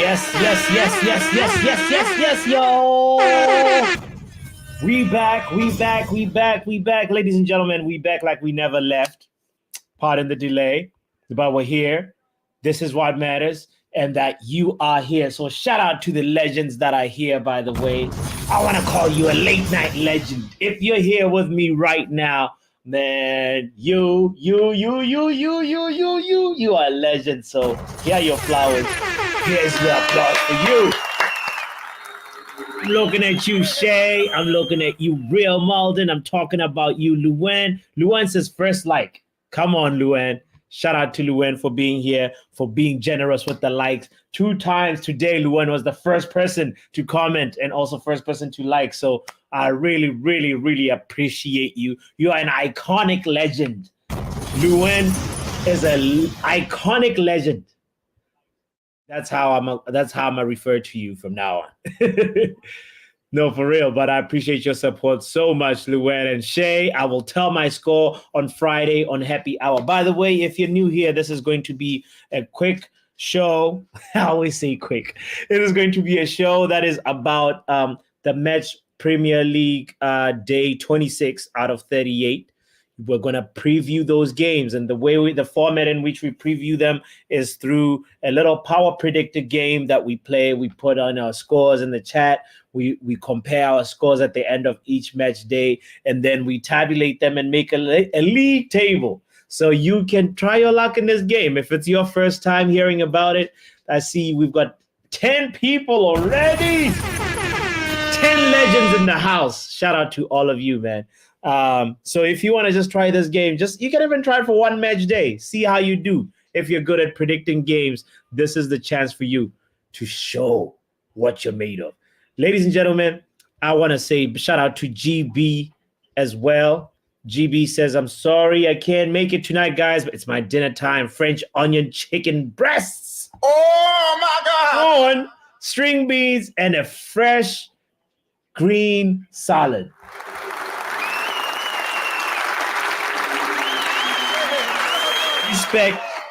Yes, yo. We back. Ladies and gentlemen, we back like we never left. Pardon the delay, but we're here. This is what matters, and that you are here. So shout out to the legends that are here, by the way. I want to call you a late night legend. If you're here with me right now, man, you are a legend. So here are your flowers. Here's the applause for you. I'm looking at you, Shay. I'm looking at you, Real Malden. I'm talking about you, Luan. Luan says first like. Come on, Luan. Shout out to Luan for being here, for being generous with the likes. 2 times today, Luan was the first person to comment and also first person to like. So I really appreciate you. You are an iconic legend. Luan is an iconic legend. That's how I'm gonna refer to you from now on. No, for real, but I appreciate your support so much, Luan and Shay. I will tell my score on Friday on Happy Hour. By the way, if you're new here, this is going to be a quick show. I always say quick. It is going to be a show that is about the Match Premier League day 26 out of 38. We're going to preview those games, and the format in which we preview them is through a little power predictor game that we play. We put on our scores in the chat. We compare our scores at the end of each match day, and then we tabulate them and make a league table. So you can try your luck in this game. If it's your first time hearing about it, I see we've got 10 people already. 10 legends in the house. Shout out to all of you, man. So if you want to just try this game, you can even try it for one match day. See how you do. If you're good at predicting games, this is the chance for you to show what you're made of. Ladies and gentlemen, I want to say shout out to GB as well. GB says, I'm sorry I can't make it tonight, guys, but it's my dinner time. French onion chicken breasts. Oh, my God. Corn, string beans, and a fresh green salad.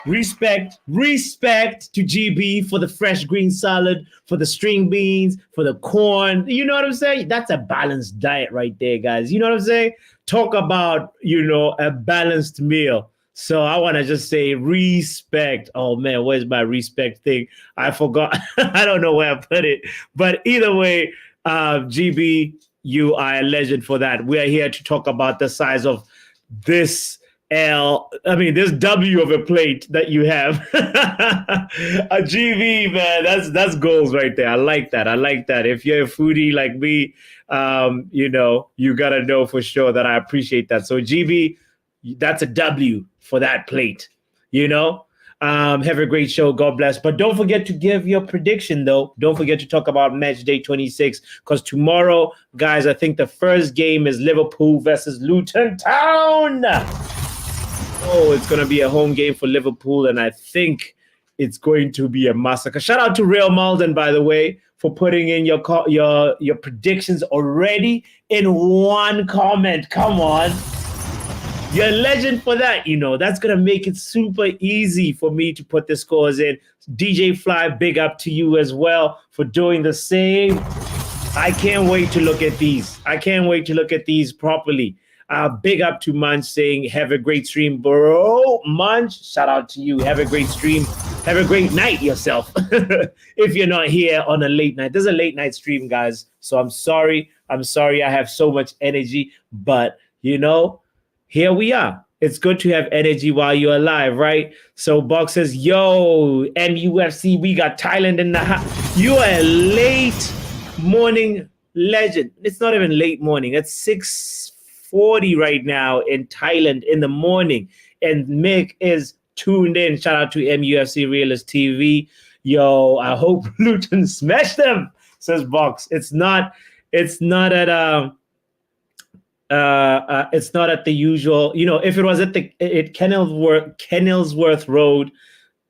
Respect to GB for the fresh green salad, for the string beans, for the corn. You know what I'm saying? That's a balanced diet right there, guys. You know what I'm saying? Talk about, a balanced meal. So I want to just say respect. Oh, man, where's my respect thing? I forgot. I don't know where I put it. But either way, GB, you are a legend for that. We are here to talk about the size of this this W of a plate that you have. A GV, man, that's goals right there. I like that. If you're a foodie like me, you gotta know for sure that I appreciate that. So GB, that's a W for that plate. Have a great show. God bless. But don't forget to give your prediction, though. Don't forget to talk about match day 26, because tomorrow, guys, I think the first game is Liverpool versus Luton Town. Oh, it's going to be a home game for Liverpool, and I think it's going to be a massacre. Shout out to Real Malden, by the way, for putting in your predictions already in one comment. Come on. You're a legend for that. That's going to make it super easy for me to put the scores in. DJ Fly, big up to you as well for doing the same. I can't wait to look at these properly. Big up to Munch saying, have a great stream, bro. Munch, shout out to you. Have a great stream. Have a great night yourself. If you're not here on a late night. There's a late night stream, guys. So I'm sorry. I have so much energy. But, here we are. It's good to have energy while you're alive, right? So Box says, yo, MUFC, we got Thailand in the house. You are a late morning legend. It's not even late morning. It's 6:40 right now in Thailand in the morning. And Mick is tuned in. Shout out to MUFC Realist TV. Yo, I hope Luton smash them, says Box. It's not at it's not at the usual, if it was at Kenilworth Road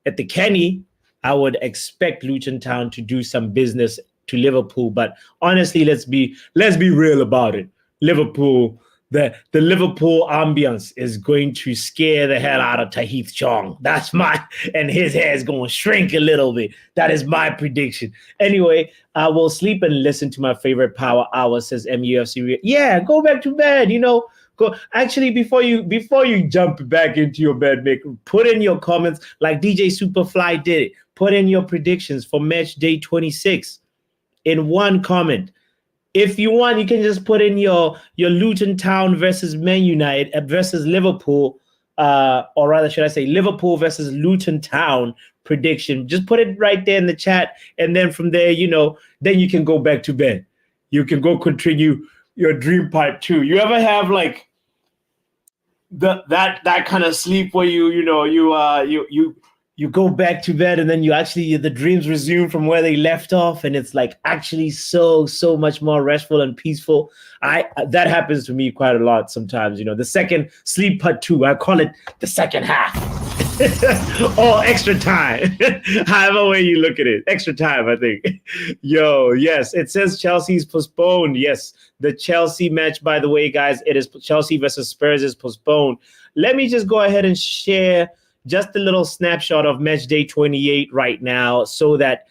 at the Kenny, I would expect Luton Town to do some business to Liverpool. But honestly, let's be real about it. Liverpool, the Liverpool ambience is going to scare the hell out of Tahith Chong. That's and his hair is going to shrink a little bit. That is my prediction. Anyway, I will sleep and listen to my favorite power hour, says MUFC. Yeah, go back to bed, Go. Actually, before you jump back into your bed, put in your comments like DJ Superfly did it. Put in your predictions for match day 26 in one comment. If you want, you can just put in your Luton Town versus Man United versus Liverpool, or rather, should I say Liverpool versus Luton Town prediction. Just put it right there in the chat, and then from there, then you can go back to bed. You can go continue your dream part 2. You ever have like that kind of sleep where you go back to bed and then the dreams resume from where they left off, and it's like actually so much more restful and peaceful. That happens to me quite a lot sometimes. The second sleep part 2, I call it the second half. Or extra time. However way you look at it. Extra time, I think. Yes, it says Chelsea's postponed. Yes, the Chelsea match, by the way, guys, it is Chelsea versus Spurs is postponed. Let me just go ahead and share just a little snapshot of match day 28 right now, so that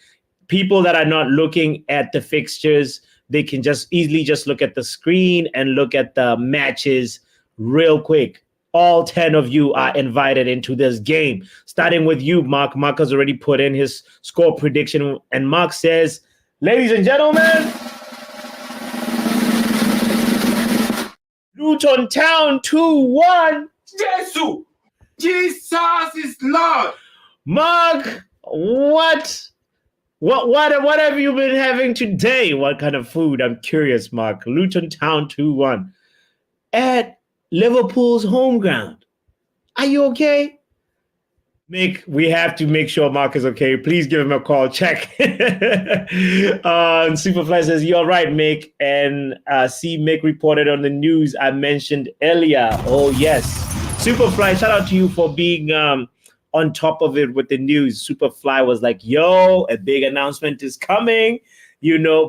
people that are not looking at the fixtures, they can just easily just look at the screen and look at the matches real quick. All 10 of you are invited into this game, starting with you, Mark. Mark has already put in his score prediction, and Mark says, ladies and gentlemen, Luton Town 2-1. Jesus is Lord. Mark, what have you been having today? What kind of food? I'm curious, Mark. Luton Town 2-1 at Liverpool's home ground. Are you okay? Mick, we have to make sure Mark is okay. Please give him a call. Check. Superfly says, you're right, Mick. And see, Mick reported on the news I mentioned earlier. Oh, yes. Superfly, shout out to you for being on top of it with the news. Superfly was like, yo, a big announcement is coming.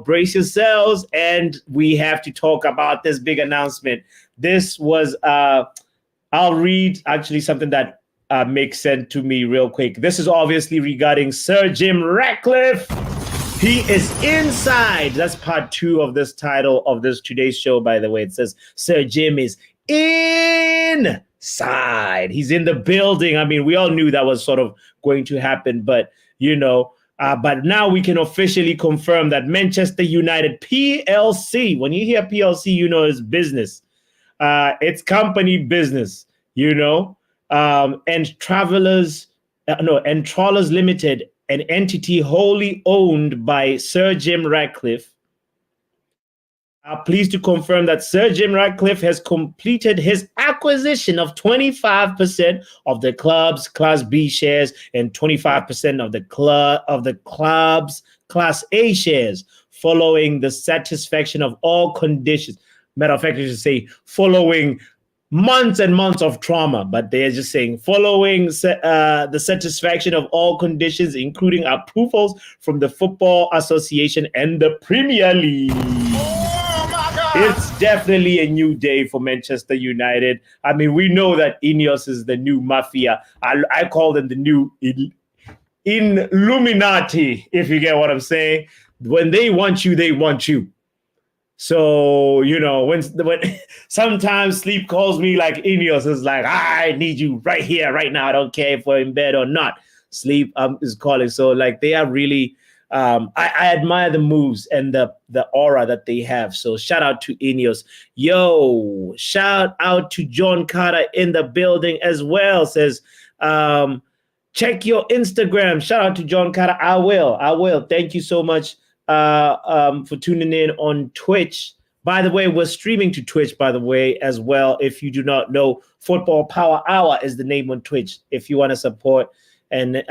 Brace yourselves. And we have to talk about this big announcement. This was, I'll read actually something that makes sense to me real quick. This is obviously regarding Sir Jim Ratcliffe. He is inside. That's part 2 of this title of this today's show, by the way. It says Sir Jim is inside. He's in the building. I mean, we all knew that was sort of going to happen, but but now we can officially confirm that Manchester United PLC, when you hear PLC, it's business. It's company business, and Trawlers Limited, an entity wholly owned by Sir Jim Ratcliffe. Pleased to confirm that Sir Jim Ratcliffe has completed his acquisition of 25% of the club's Class B shares and 25% of the club's Class A shares, following the satisfaction of all conditions. Matter of fact, I should say following months and months of trauma, but they're just saying following the satisfaction of all conditions, including approvals from the Football Association and the Premier League. It's definitely a new day for Manchester United. I mean, we know that Ineos is the new mafia. I call them the new Illuminati, if you get what I'm saying. When they want you, they want you. So, when sometimes sleep calls me like Ineos is like, I need you right here, right now. I don't care if we're in bed or not. Sleep is calling. So like they are really, I admire the moves and the aura that they have. So shout out to Ineos. Yo, shout out to John Carter in the building as well. Says, check your Instagram. Shout out to John Carter. I will. Thank you so much for tuning in on Twitch. By the way, we're streaming to Twitch, by the way, as well. If you do not know, Football Power Hour is the name on Twitch. If you want to support and,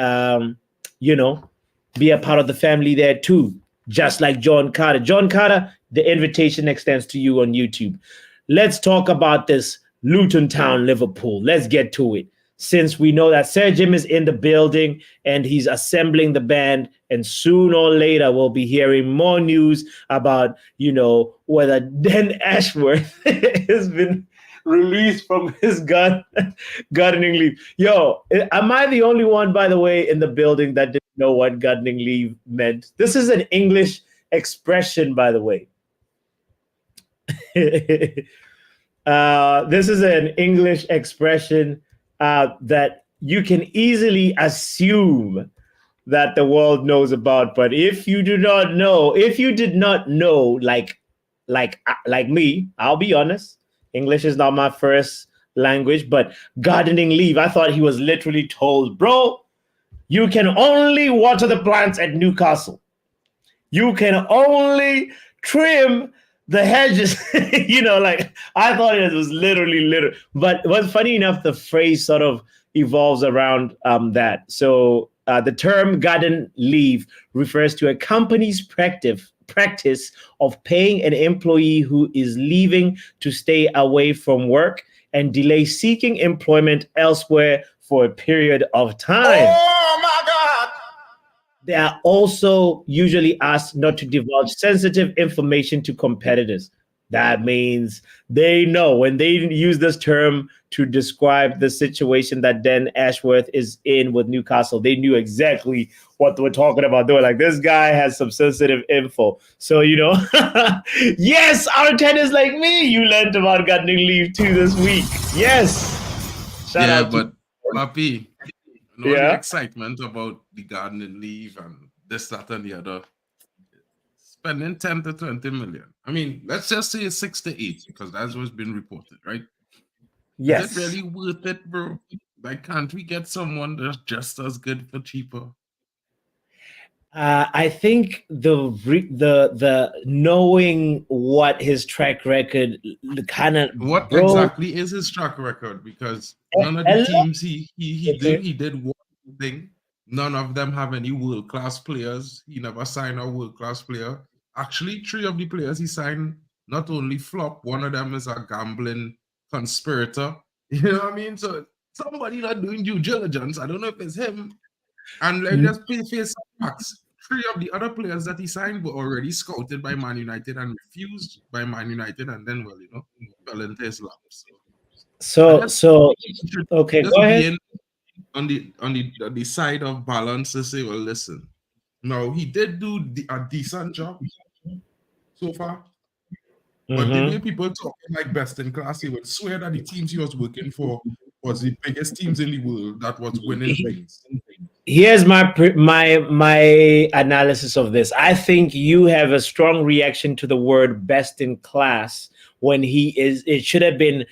be a part of the family there too, just like John Carter. John Carter, the invitation extends to you on YouTube. Let's talk about this Luton Town Liverpool. Let's get to it. Since we know that Sir Jim is in the building and he's assembling the band, and soon or later we'll be hearing more news about, whether Dan Ashworth has been released from his gardening leave. Yo, am I the only one, by the way, in the building that didn't know what gardening leave meant? This is an English expression, by the way. This is an English expression that you can easily assume that the world knows about. But if you did not know, like me, I'll be honest, English is not my first language, but gardening leave, I thought he was literally told, bro, you can only water the plants at Newcastle. You can only trim the hedges. Like I thought it was literal. But what's funny enough, the phrase sort of evolves around that. So the term garden leave refers to a company's practice of paying an employee who is leaving to stay away from work and delay seeking employment elsewhere for a period of time. Oh my God! They are also usually asked not to divulge sensitive information to competitors. That means they know when they use this term to describe the situation that Dan Ashworth is in with Newcastle, they knew exactly what they were talking about. They were like, this guy has some sensitive info. So, yes, our tenants like me, you learned about gardening leave too this week. Yes. Shout out to Papi, the excitement about the gardening leave and this, that, and the other. Spending 10 to 20 million. I mean, let's just say 6 to 8 because that's what's been reported, right? Yes. Is it really worth it, bro? Like, can't we get someone that's just as good for cheaper? I think the knowing what his track record kind of exactly is his track record, because none of the teams he did one thing. None of them have any world-class players. He never signed a world-class player. Actually, 3 of the players he signed not only flop, one of them is a gambling conspirator. You know what I mean? So somebody not doing due diligence. I don't know if it's him. And let me just face facts. 3 of the other players that he signed were already scouted by Man United and refused by Man United, and then fell into his lap. So okay, go ahead. On the side of balance to say, well, listen, no, he did do a decent job so far. But the way people talking like best in class, he would swear that the teams he was working for was the biggest teams in the world that was winning things. Here's my analysis of this. I think you have a strong reaction to the word best in class when it should have been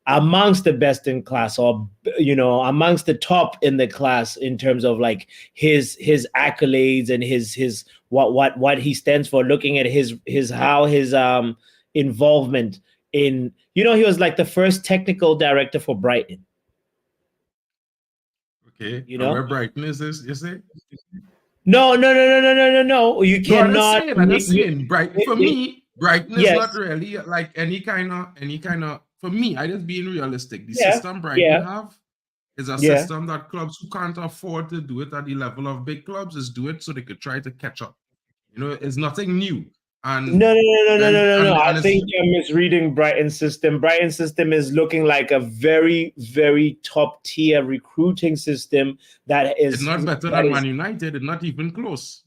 amongst the best in class, or amongst the top in the class in terms of like his accolades and his what he stands for, looking at his involvement in, he was like the first technical director for Brighton. Okay, where Brighton is this, you say? No. You cannot. I'm just saying, Brighton, for me, Brighton is not really like any kind of. For me, I just being realistic. The system Brighton have is a system that clubs who can't afford to do it at the level of big clubs is do it so they could try to catch up. It's nothing new. And no. I think you're misreading Brighton's system. Brighton's system is looking like a very, very top tier recruiting system that is. It's not better than Man United. It's not even close.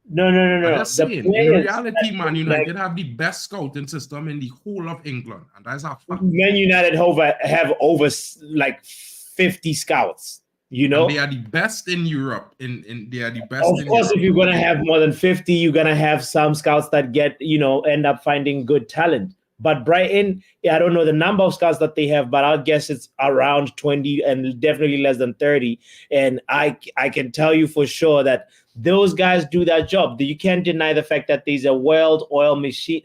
No. I'm just saying, in reality, Man United have the best scouting system in the whole of England, and that's a fact. Man United have over like 50 scouts. And they are the best in Europe. They are the best. Of course, if you're gonna have more than 50, you're gonna have some scouts that get end up finding good talent. But Brighton, I don't know the number of scouts that they have, but I'll guess it's around 20 and definitely less than 30. And I can tell you for sure that those guys do that job. You can't deny the fact that there's a well-oiled machine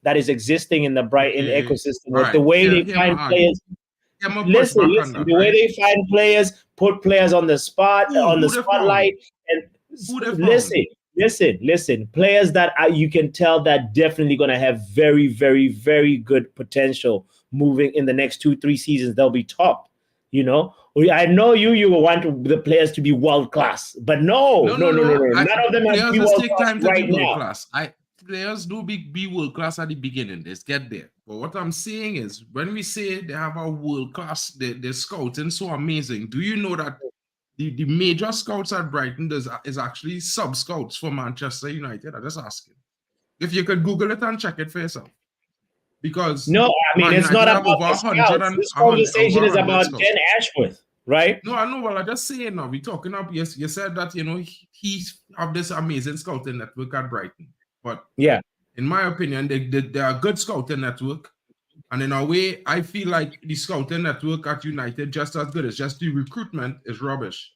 that is existing in the Brighton ecosystem. With the way they find players. Listen, the way they find players, put players on the spot, on the spotlight, and listen, players that you can tell that definitely going to have very, very, very good potential moving in the next 2-3 seasons. They'll be top. I know you want the players to be world class, but no. None of them have to be world class right now. players do be world class at the beginning. Let's get there. But what I'm saying is, when we say they have a world class, they're scouting so amazing. Do you know that the major scouts at Brighton is actually sub scouts for Manchester United? I'm just asking. If you could Google it and check it for yourself. Because no, I mean, it's not about over the scouts. This conversation is about Dan Ashworth, right? No, I know. Well, I just saying now. We're talking up. Yes, you said that he have this amazing scouting network at Brighton. But yeah, in my opinion, they are a good scouting network. And in a way, I feel like the scouting network at United just as good. It's just the recruitment is rubbish.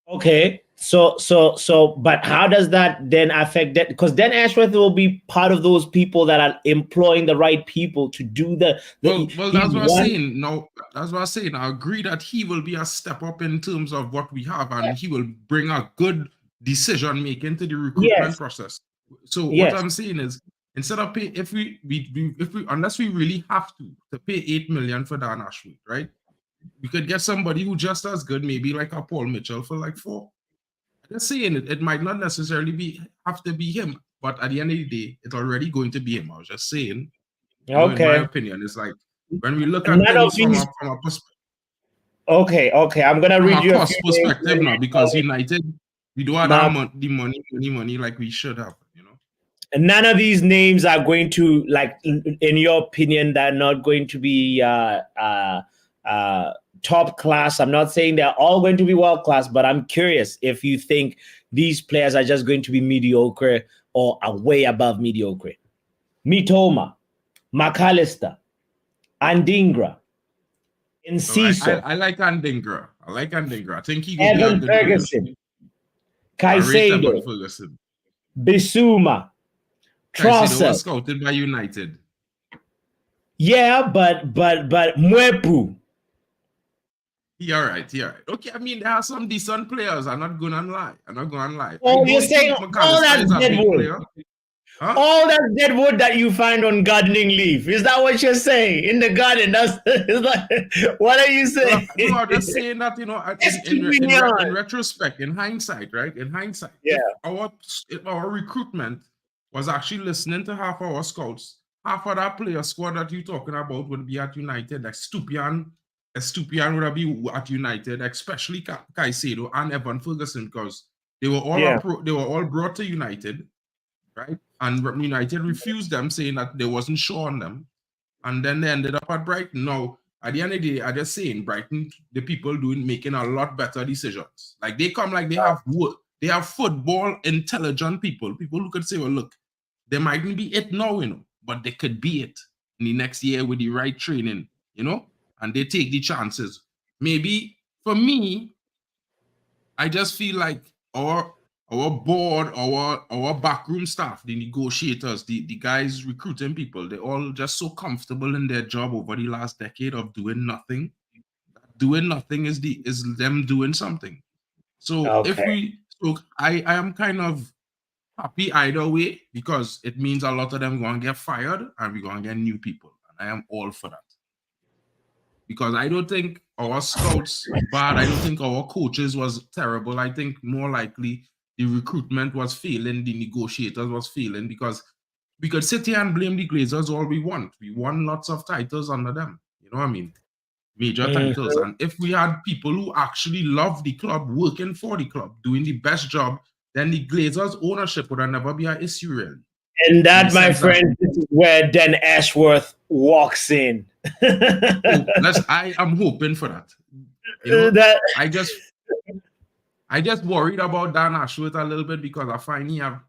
Okay. So, but how does that then affect that? Because then Ashworth will be part of those people that are employing the right people to do the well, that's what I'm saying. No, that's what I'm saying. I agree that he will be a step up in terms of what we have, and he will bring a good decision making to the recruitment process. So what I'm saying is, instead of pay, if we unless we really have to pay 8 million for Dan Ashworth, right? We could get somebody who just as good, maybe like a Paul Mitchell for like 4. I'm just saying it might not necessarily have to be him, but at the end of the day, it's already going to be him. I was just saying. Okay. In my opinion, it's like when we look at things from a perspective. Okay. I'm gonna read you a cost perspective now, because United, we don't have the money like we should have. And none of these names are going to, like, in your opinion, they're not going to be top class. I'm not saying they're all going to be world class, but I'm curious if you think these players are just going to be mediocre or are way above mediocre. Mitoma, McAllister, Andingra, Enciso. I like Andingra. I think he will Evan Ferguson, Caicedo, Bissouma, Caicedo was scouted by United. Yeah, but Mwepu. You're right. Okay, I mean, there are some decent players. I'm not going to lie. Oh, you're saying all that deadwood? Huh? All that deadwood that you find on gardening leaf. Is that what you're saying? In the garden, what are you saying? No, I'm just saying that, in retrospect, in hindsight, right? If our recruitment was actually listening to half our scouts, half of that player squad that you're talking about would be at United, like Stupian would be at United, especially Caicedo and Evan Ferguson, because they were all brought to United, right? And United refused them, saying that they wasn't sure on them, and then they ended up at Brighton. Now, at the end of the day, I just saying Brighton, the people making a lot better decisions. Like they come, like they have football intelligent people who could say, well, look, they mightn't be it now, but they could be it in the next year with the right training, and they take the chances. Maybe for me, I just feel like our board, our backroom staff, the negotiators, the guys recruiting people, they're all just so comfortable in their job over the last decade of doing nothing. Doing nothing is them doing something. So I am kind of happy either way, because it means a lot of them going to get fired and we're going to get new people. And I am all for that. Because I don't think our scouts bad. I don't think our coaches was terrible. I think more likely the recruitment was failing, the negotiators was failing, because we could sit here and blame the Glazers all we want. We won lots of titles under them. You know what I mean? Major titles. And if we had people who actually love the club, working for the club, doing the best job, then the Glazers' ownership would never be an issue, really. And that, my friend, this is where Dan Ashworth walks in. I am hoping for that. I just worried about Dan Ashworth a little bit, because I find he have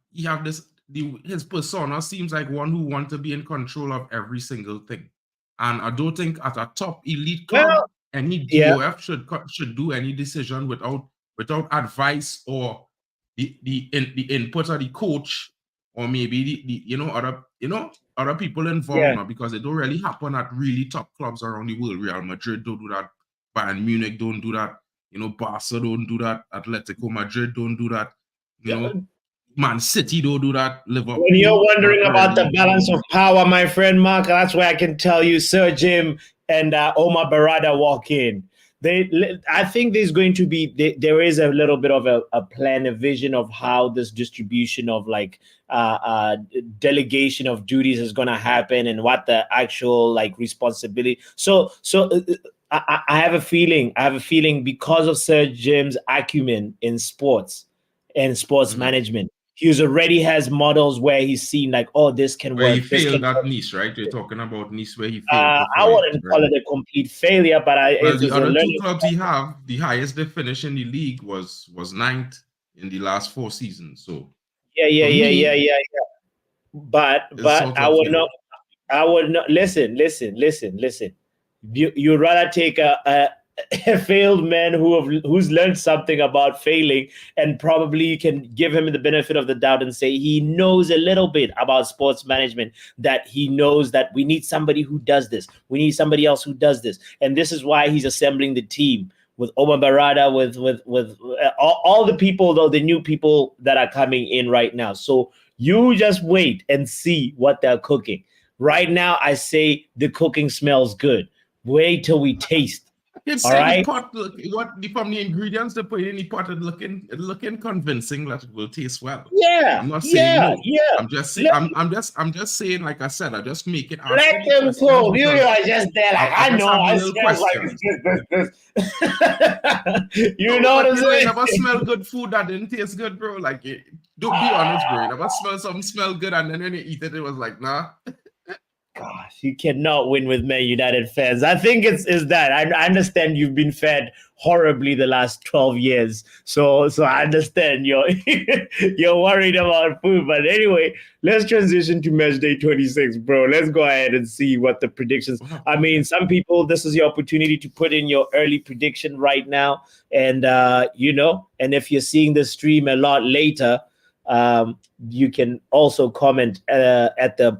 this, his persona seems like one who wants to be in control of every single thing. And I don't think at a top elite club, any DOF should do any decision without advice or the input of the coach, or maybe the other people involved now, because it don't really happen at really top clubs around the world. Real Madrid don't do that. Bayern Munich don't do that. Barca don't do that. Atletico Madrid don't do that. Man City don't do that. Liverpool. When you're wondering about the balance of power, my friend Mark, that's where I can tell you Sir Jim and Omar Barada walk in. I think there's going to be there is a little bit of a plan, a vision of how this distribution of like delegation of duties is going to happen and what the actual like responsibility. So I have a feeling. I have a feeling because of Sir Jim's acumen in sports and sports management, he already has models where he's seen like, oh, this can where work. he This failed can at work. Nice, right? You're talking about Nice where he failed I performance, wouldn't right? call it a complete failure, but well, it the was a other two learning. clubs he have, the highest they finished in the league was ninth in the last 4 seasons. So Yeah. But sort I of, would not. I would not listen. You'd rather take a failed man who's learned something about failing and probably can give him the benefit of the doubt and say he knows a little bit about sports management, that he knows that we need somebody who does this. We need somebody else who does this. And this is why he's assembling the team with Omar Barada, with all the people, though, the new people that are coming in right now. So you just wait and see what they're cooking. Right now, I say the cooking smells good. Wait till we taste. It's all right. The pot, from the ingredients they put in the pot, looking convincing that it will taste well. Yeah, I'm not saying no. Yeah. I'm just saying. I'm just saying. Like I said, I just make it. Let them cook. You are just there, like I know. I smell like this. You know what I'm saying? You never smell good food that didn't taste good, bro. Like, don't be honest, bro. You never smell good, and then when you eat it, it was like, nah. Gosh, you cannot win with Man United fans. I think it's that. I understand you've been fed horribly the last 12 years. So I understand you're worried about food. But anyway, let's transition to match day 26, bro. Let's go ahead and see what the predictions. I mean, some people, this is your opportunity to put in your early prediction right now. And and if you're seeing the stream a lot later, you can also comment at the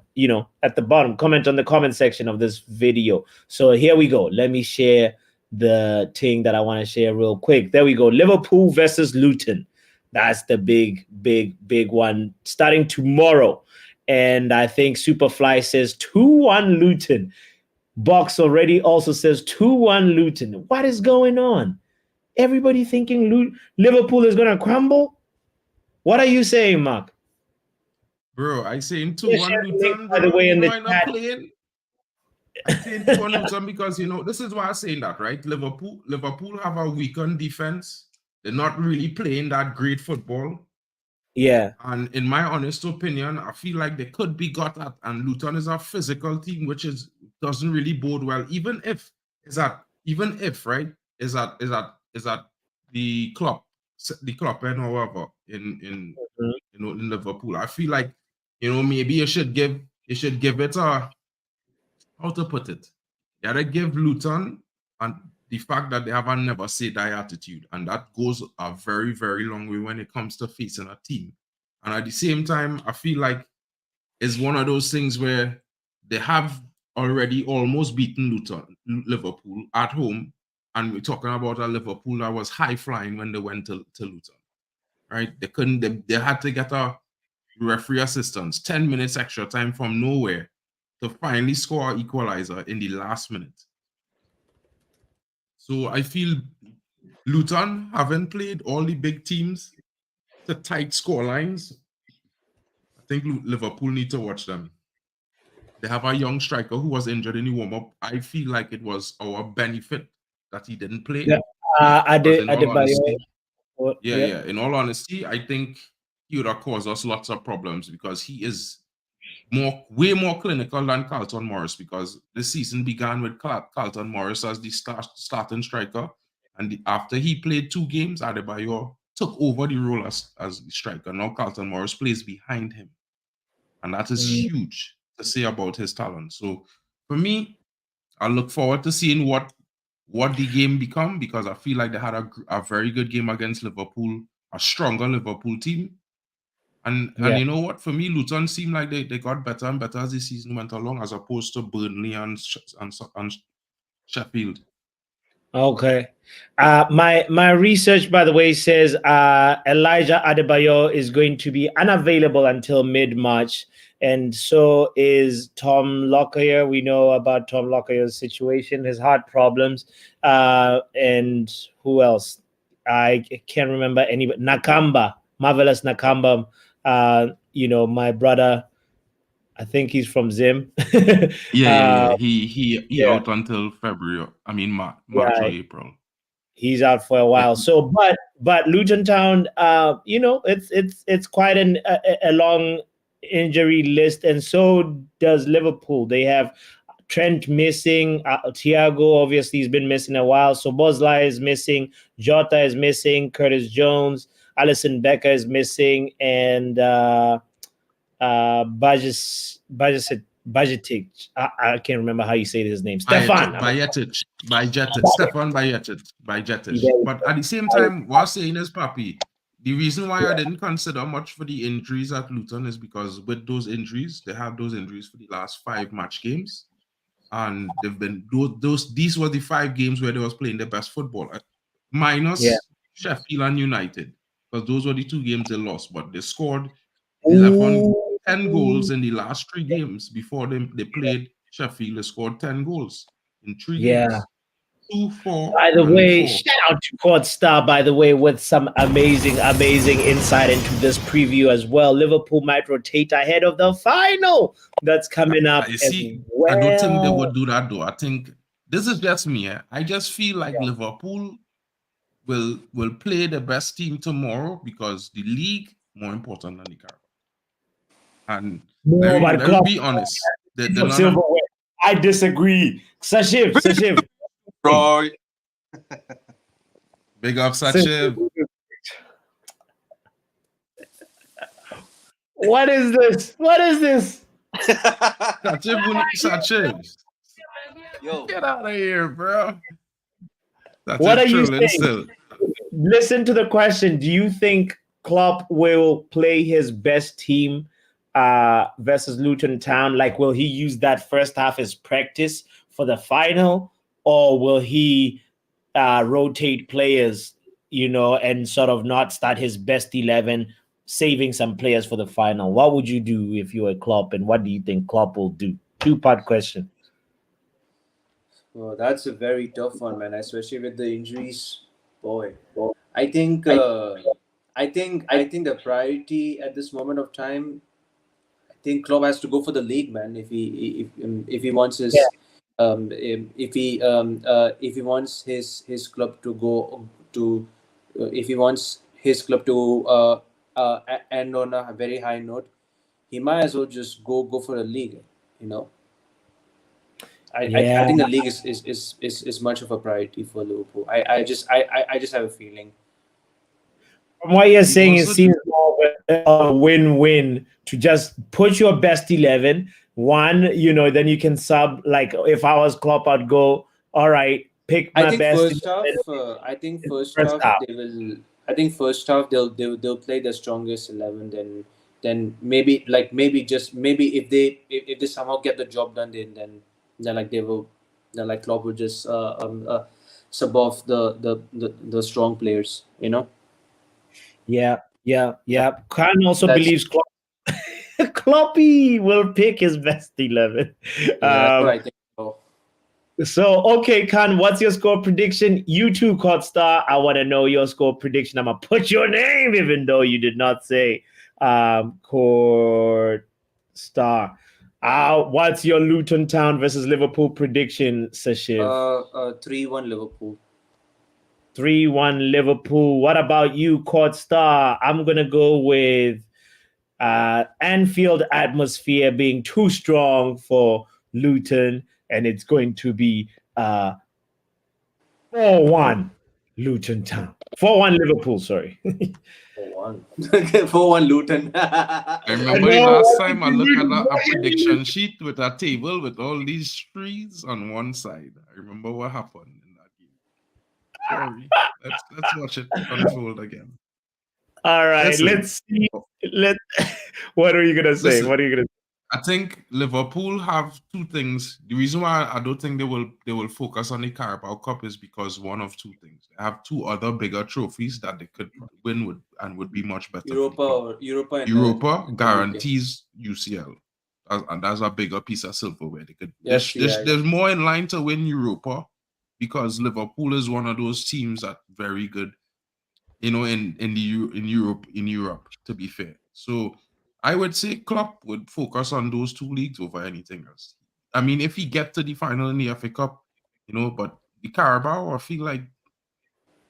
bottom, comment on the comment section of this video. So here we go. Let me share the thing that I want to share real quick. There we go. Liverpool versus Luton. That's the big one starting tomorrow. And I think Superfly says 2-1 Luton. Box already also says 2-1 Luton. What is going on? Everybody thinking Liverpool is going to crumble? What are you saying, Mark? Bro, I saying 2-1 Luton. By the way, in the chat. I saying 2-1 Luton because this is why I'm saying that, right? Liverpool have a weakened defense. They're not really playing that great football. Yeah. And in my honest opinion, I feel like they could be got at. And Luton is a physical team, which doesn't really bode well. Even if right, is that the club and however in Liverpool. I feel like maybe you should give it a, how to put it, you gotta give Luton and the fact that they have a never say die attitude, and that goes a very, very long way when it comes to facing a team. And at the same time, I feel like it's one of those things where they have already almost beaten Liverpool at home. And we're talking about a Liverpool that was high flying when they went to Luton, right? They had to get a referee assistance, 10 minutes extra time from nowhere to finally score an equalizer in the last minute. So I feel Luton haven't played all the big teams to tight score lines. I think Liverpool need to watch them. They have a young striker who was injured in the warm-up. I feel like it was our benefit that he didn't play. Yeah. In all honesty, I think he would have caused us lots of problems because he is way more clinical than Carlton Morris, because the season began with Carlton Morris as the starting striker. And after he played 2 games, Adebayor took over the role as the striker. Now Carlton Morris plays behind him. And that is huge to say about his talent. So for me, I look forward to seeing what the game become, because I feel like they had a very good game against Liverpool, a stronger Liverpool team. And you know what? For me, Luton seemed like they got better and better as the season went along, as opposed to Burnley and Sheffield. Okay. My research, by the way, says Elijah Adebayor is going to be unavailable until mid-March. and so is Tom Lockyer. We know about Tom Lockyer's situation, his heart problems, and who else? I can't remember any. Nakamba, marvelous Nakamba. My brother. I think he's from Zim. Yeah. He Yeah, out until February. I mean March or yeah, April. he's out for a Yeah. while. So, but Luton Town, it's quite a long injury list, and so does Liverpool. They have Trent missing, Thiago obviously he's been missing a while. So Bosley is missing, Jota is missing, Curtis Jones, Alison Becker is missing, and Bajetic. I can't remember how you say his name. Stefan. Stefan Bajetic. Yeah. But at the same time, what I'm saying is, Papi, the reason why I didn't consider much for the injuries at Luton is because with those injuries, they have those injuries for the last 5 match games. And they've been these were the 5 games where they was playing their best football, minus Sheffield and United, because those were the 2 games they lost, but they scored 10 goals in the last 3 games before they played Sheffield. They scored 10 goals in 3 games. 2, 4. By the way, 4. shout out to Court Star, by the way, with some amazing insight into this preview as well. Liverpool might rotate ahead of the final that's coming up. You see, I don't think they would do that though. I think this is just me. I just feel like Liverpool will play the best team tomorrow because the league more important than the Carabao. And let me be honest. I disagree. Sashiv. Roy. Big up, Sashiv. What is this? Sashiv. Yo. Get out of here, bro. What are you saying? Still. Listen to the question. Do you think Klopp will play his best team versus Luton Town? Like, will he use that first half as practice for the final, or will he rotate players, and sort of not start his best 11, saving some players for the final? What would you do if you were Klopp, and what do you think Klopp will do? 2-part question. Well, that's a very tough one, man. Especially with the injuries, boy. I think the priority at this moment of time, I think Klopp has to go for the league, man. If he wants his if he wants his club to go to if he wants his club to end on a very high note, he might as well just go for a league, I think the league is much of a priority for Liverpool. I just have a feeling. From what you're saying, it seems more a win-win to just put your best 11. One, then you can sub. Like if I was Klopp, I'd go, all right, pick my best. I think first half they'll play the strongest 11. Then maybe if they somehow get the job done, then Klopp will just sub off the strong players, Yeah. Khan also believes Kloppy will pick his best 11. I think so. So, okay, Khan, what's your score prediction? You too, Court Star. I want to know your score prediction. I'm going to put your name, even though you did not say Court Star. What's your Luton Town versus Liverpool prediction, Sashiv? 3-1 Liverpool. 3-1 Liverpool. What about you, Court Star? I'm going to go with Anfield atmosphere being too strong for Luton, and it's going to be 4-1 Luton Town. 4-1 Liverpool, sorry. 4-1. 4-1 Luton. I remember the last time I looked at a prediction sheet with a table with all these trees on one side. I remember what happened in that game. Sorry. Let's watch it unfold again. All right, let's see. What are you gonna say? What are you gonna say? I think Liverpool have 2 things. The reason why I don't think they will focus on the Carabao Cup is because one of 2 things. They have 2 other bigger trophies that they could win with and would be much better. Europa guarantees UCL. and that's a bigger piece of silverware. They could. Yes, There's more in line to win Europa because Liverpool is one of those teams that very good, in Europe. To be fair, so I would say Klopp would focus on those two leagues over anything else. I mean, if he get to the final in the FA Cup, but the Carabao, I feel like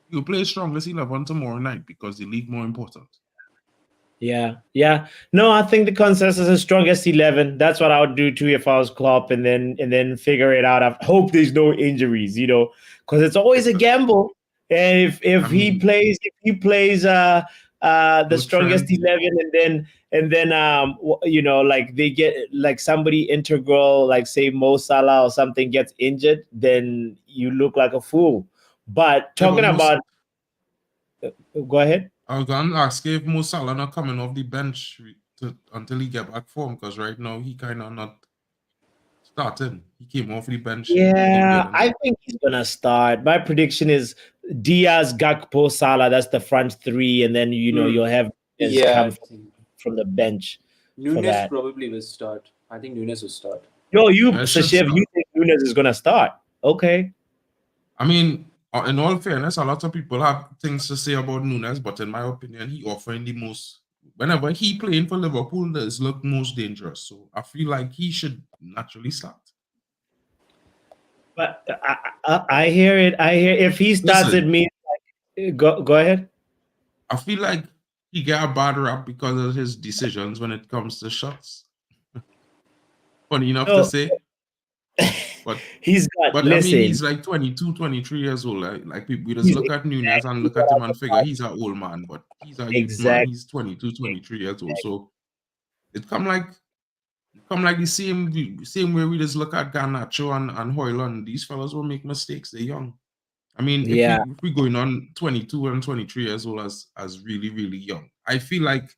you play strongest 11 tomorrow night because the league more important. Yeah. No, I think the consensus is strongest 11. That's what I would do too if I was Klopp, and then figure it out. I hope there's no injuries, because it's always a gamble. And if he plays the strongest 11, and then like they get like somebody integral, like say Mo Salah or something gets injured, then you look like a fool. But talking about, go ahead. I was going to ask if Mo Salah not coming off the bench until he get back form, because right now he kind of not starting. He came off the bench. Yeah, I think he's going to start. My prediction is Diaz, Gakpo, Salah. That's the front three. And then, you'll have come from the bench. Nunez probably will start. I think Nunez will start. Sashev, you think Nunez is going to start? Okay. I mean, in all fairness, a lot of people have things to say about Nunez, but in my opinion, he offering the most. Whenever he playing for Liverpool, does look most dangerous. So I feel like he should naturally start. But I hear it. If he starts, it means go ahead. I feel like he get a bad rap because of his decisions when it comes to shots. Funny enough to say. But I mean, he's like 22, 23 years old. Like we just look at Nunez and look at him and figure he's an old man, but he's a youth man. He's 22, 23 years old. So it come like the same way we just look at Garnacho and Højlund. These fellas will make mistakes. They're young. I mean, if we going on 22 and 23 years old as really, really young, I feel like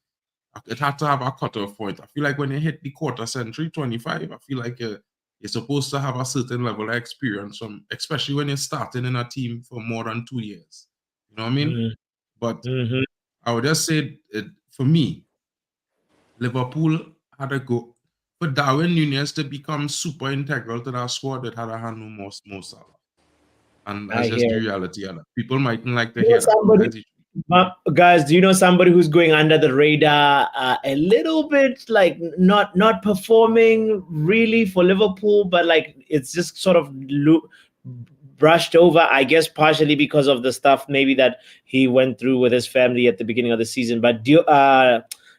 it had to have a cutoff point. I feel like when you hit the quarter century, 25, I feel like you're supposed to have a certain level of experience, especially when you're starting in a team for more than 2 years. You know what I mean? Mm-hmm. But I would just say, for me, Liverpool had to go. For Darwin Nunez to become super integral to that squad, it had a hand on Mo Salah. And that's just the reality of it. People mightn't like to hear that. Guys, do you know somebody who's going under the radar a little bit, like not performing really for Liverpool, but like it's just sort of brushed over, I guess, partially because of the stuff maybe that he went through with his family at the beginning of the season. But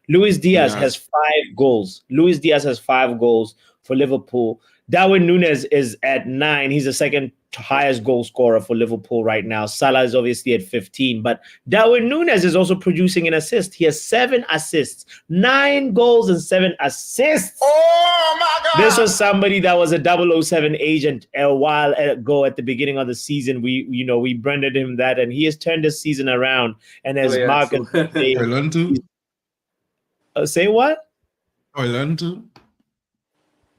Luis Diaz has 5 goals. Luis Diaz has 5 goals for Liverpool. Darwin Nunez is at 9. He's the second highest goal scorer for Liverpool right now. Salah is obviously at 15, but Darwin Nunez is also producing an assist. He has 7 assists, 9 goals and 7 assists. Oh my God! This was somebody that was a 007 agent a while ago at the beginning of the season. We branded him that, and he has turned his season around. And as Marcus say what? Højlund too.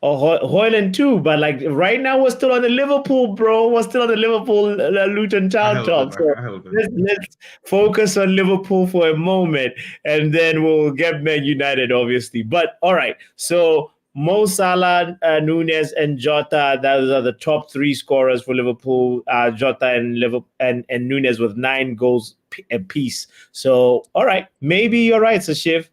Højlund too, but like right now we're still on the Liverpool, bro. We're still on the Liverpool Luton Town talk. So let's focus on Liverpool for a moment, and then we'll get Man United, obviously. But all right, so Mo Salah, Nunez, and Jota, those are the top 3 scorers for Liverpool. Jota and Nunez with 9 goals apiece. So all right, maybe you're right, Sashiv.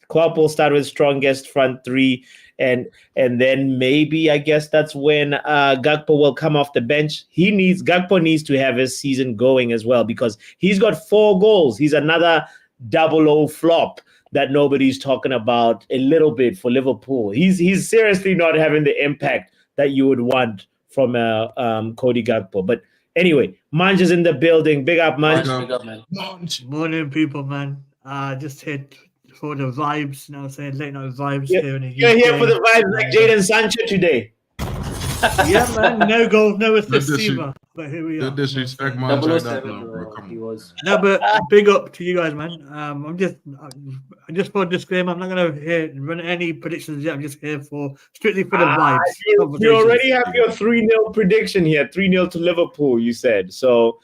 Klopp will start with strongest front 3. And then maybe, I guess that's when Gakpo will come off the bench. Gakpo needs to have his season going as well, because he's got 4 goals. He's another 00 flop that nobody's talking about a little bit for Liverpool. He's seriously not having the impact that you would want from Cody Gakpo. But anyway, Manj is in the building. Big up, Manj. Morning, people, man. Just hit for the vibes, saying late night vibes here in the UK. You're here for the vibes like Jadon Sancho today. Yeah, man. No goal, no assist either. But here we are. No disrespect, man. No, but big up to you guys, man. I just for a disclaimer, I'm not going to run any predictions yet. I'm just here strictly for the vibes. You already have your 3-0 prediction here. 3-0 to Liverpool, you said. So,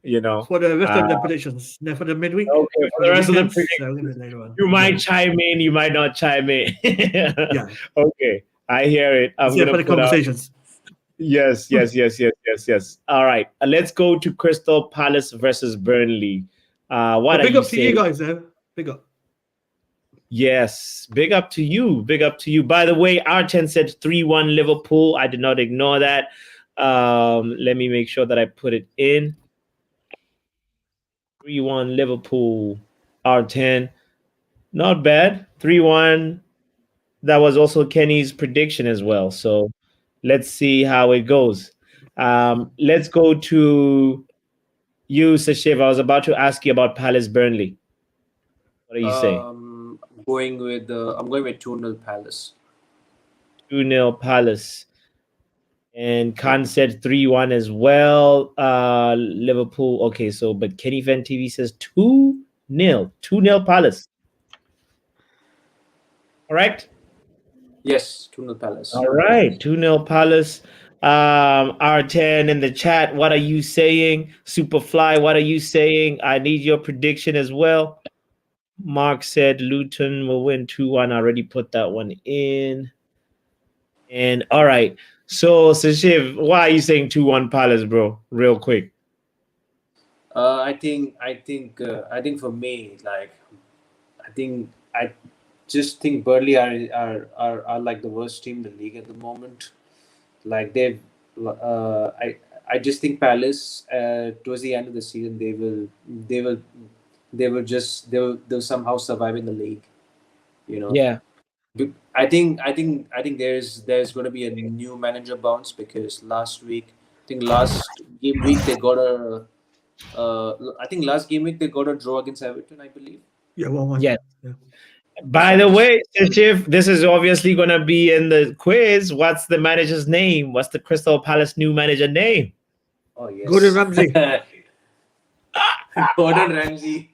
for the rest of the predictions, for the midweek. Okay, for the rest of the predictions, you might chime in, you might not chime in. Yeah. Okay. I hear it. I'm It's here for gonna the put out. conversations. Yes. All right. Let's go to Crystal Palace versus Burnley. What But are big you up to you saying? guys, though. Big up. Yes, big up to you. Big up to you. By the way, R10 said 3-1 Liverpool. I did not ignore that. Let me make sure that I put it in. 3-1 Liverpool. R10. Not bad. 3-1. That was also Kenny's prediction as well. So let's see how it goes. Let's go to you, Sashiv. I was about to ask you about Palace Burnley. What are you saying? I'm going with 2-0 Palace. 2-0 Palace. And Khan said 3-1 as well. Liverpool. Okay, so but Kenny Fan TV says 2-0. 2-0 Palace. All right. Yes, 2-0 Palace. All right. 2-0 Palace. R10 in the chat. What are you saying? Superfly, what are you saying? I need your prediction as well. Mark said Luton will win 2-1. I already put that one in. And all right. So Sashiv, why are you saying 2-1 Palace, bro? Real quick. I think for me, like, I just think Burnley are like the worst team in the league at the moment. Like I just think Palace towards the end of the season they'll somehow survive in the league. You know. Yeah. I think there's going to be a new manager bounce because last game week they got a draw against Everton, I believe. Yeah, 1-1. Yeah. Yeah. By the way, Sashiv, this is obviously going to be in the quiz. What's the manager's name? What's the Crystal Palace new manager name? Oh yes, Gordon Ramsay. Gordon Ramsay.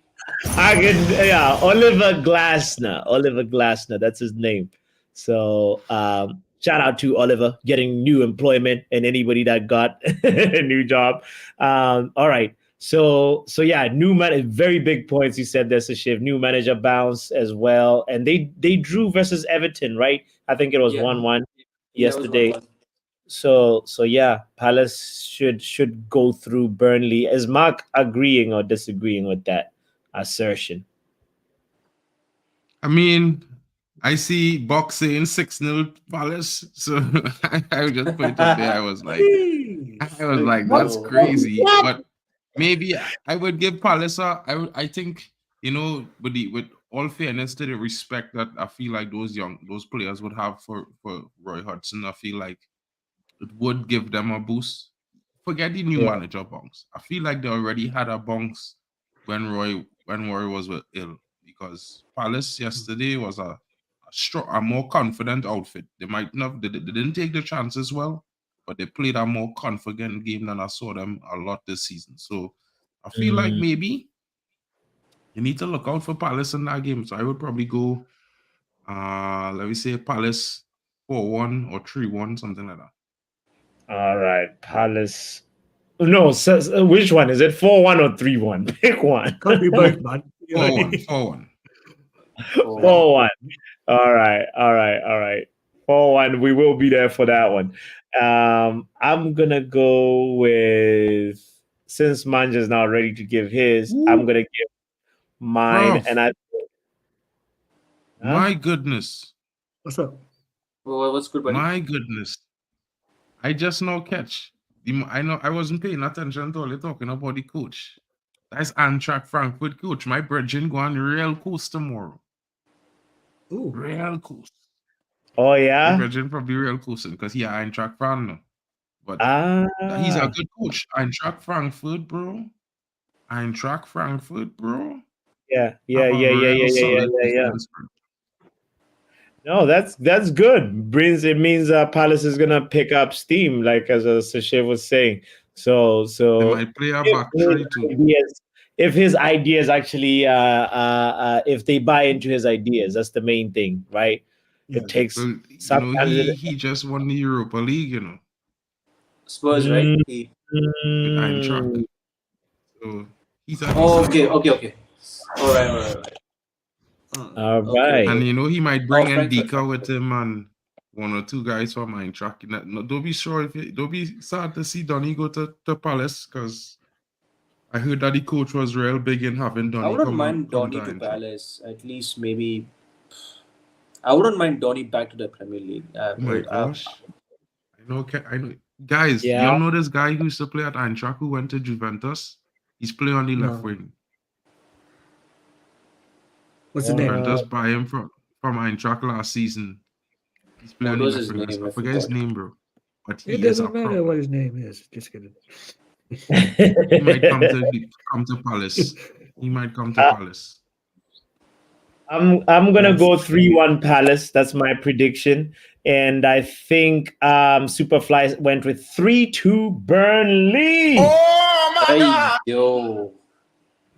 Oliver Glasner. Oliver Glasner, that's his name. So shout out to Oliver getting new employment and anybody that got a new job. All right. So yeah, new manager, very big points. You said there's a shift. New manager bounce as well, and they drew versus Everton, right? I think it was 1-1 yesterday. Yeah, it was 1-1. So yeah, Palace should go through Burnley. Is Mark agreeing or disagreeing with that assertion? I mean, I see Box saying 6-0 Palace, so I just put it up there. I was like, that's crazy. But maybe I would give Palace I think, with all fairness to the respect that I feel like those players would have for Roy Hodgson, I feel like it would give them a boost. Forget the new manager bounce. I feel like they already had a bounce when Roy was ill, because Palace yesterday was a more confident outfit. They didn't take the chances well, but they played a more confident game than I saw them a lot this season. So I feel like maybe you need to look out for Palace in that game. So I would probably go, let me say Palace 4-1 or 3-1, something like that. All right, Palace. No, which one is it? 4-1 or 3-1? Pick one. Can't be both, man. 4-1. 4-1. All right. 4-1. We will be there for that one. I'm gonna go with, since Manja's now ready to give his, I'm gonna give mine. Bruv. And My goodness. What's up? Well, what's good, buddy? My goodness. I just now catch. I know I wasn't paying attention to all you're talking about the coach. That's Eintracht Frankfurt coach. My brethren go on real coast tomorrow. Ooh. Real coast. Oh yeah. My brethren probably real coast because he Eintracht Frankfurt. But he's a good coach. Eintracht Frankfurt, bro. Eintracht Frankfurt, bro. Yeah. No, that's good. It means Palace is gonna pick up steam, like as Sashev was saying. So they might play a back three too. If his ideas actually if they buy into his ideas, that's the main thing, right? Yeah. It takes he just won the Europa League, Spurs, right? With Eintracht. So he's okay. All right. All right. And he might bring Ndika with him, and one or two guys from Eintracht. No, don't be sure don't be sad to see Donny go to Palace because I heard that the coach was real big in having Donny I wouldn't come mind to Donny to Eintracht. Palace. At least maybe. I wouldn't mind Donny back to the Premier League. Oh my gosh. I know. Guys, Yeah. y'all know this guy who used to play at Eintracht who went to Juventus? He's playing on the left wing. What's the name? Juventus buy him from Eintracht last season. He's playing What on was the his left wing. name? I forget his name, bro. But he It is a doesn't matter problem. what his name is. Just kidding. He might come to Palace. He might come to Palace. I'm gonna go 3-1 Palace. That's my prediction. And I think Superfly went with 3-2 Burnley. Oh my Hey, God! yo.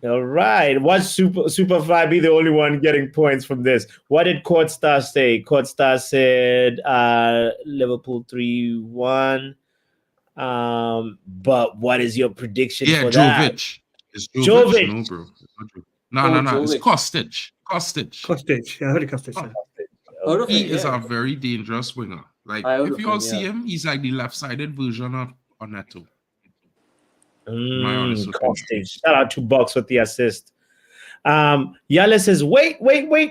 All right. Watch Superfly be the only one getting points from this. What did Courtstar say? Courtstar said Liverpool 3-1. But what is your prediction for that? Jovic. It's Jovic. Jovic. No, bro. No. It's Jovic. Kostic. Kostic. Yeah, I heard of Kostic. Yeah. Heard of He him, is yeah. a very dangerous winger. Like, I heard if of you all him, see yeah. him, he's like the left-sided version of Neto. My honest opinion. Costage. Shout out to Bucks with the assist. Yale says, wait,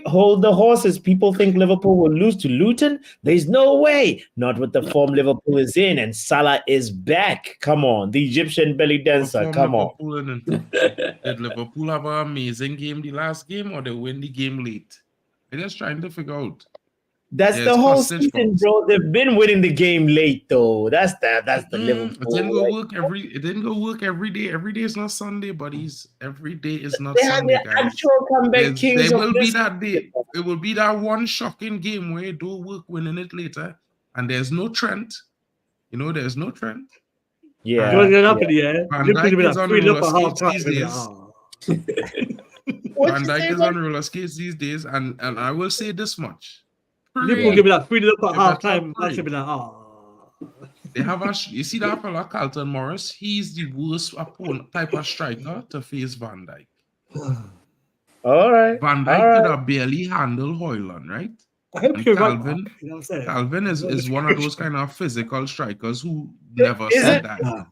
hold the horses. People think Liverpool will lose to Luton. There's no way. Not with the form Liverpool is in, and Salah is back. Come on, the Egyptian belly dancer. Come on. Did Liverpool have an amazing game the last game, or they win the game late? I'm just trying to figure out. That's There's the whole Kostic season, problems. bro. They've been winning the game late, though. That's the Liverpool. It didn't go right? work it didn't go work every day. Every day is not Sunday, buddies. Every day is not They had Sunday, the guys. actual comeback kings There of will be this. that day. It will be that one shocking game where you do work winning it later, and there's no Trent. You know, there's no Trent. Yeah. It was going to happen, yeah. Van Liverpool Dijk be is like on 3 up roller at half skates time. these Like, days. What Van you Dijk say, is man? on roller skates these days, and I will say this much. Liverpool give me like 3 up at Yeah, half but time. top I should be like, They have you see that fella Carlton Morris? He's the worst type of striker to face Van Dijk. All right. Van Dijk could have barely handled Højlund, right? I hope And you're right, Mark. You know what I'm saying? Calvin is one of those kind of physical strikers who never said that.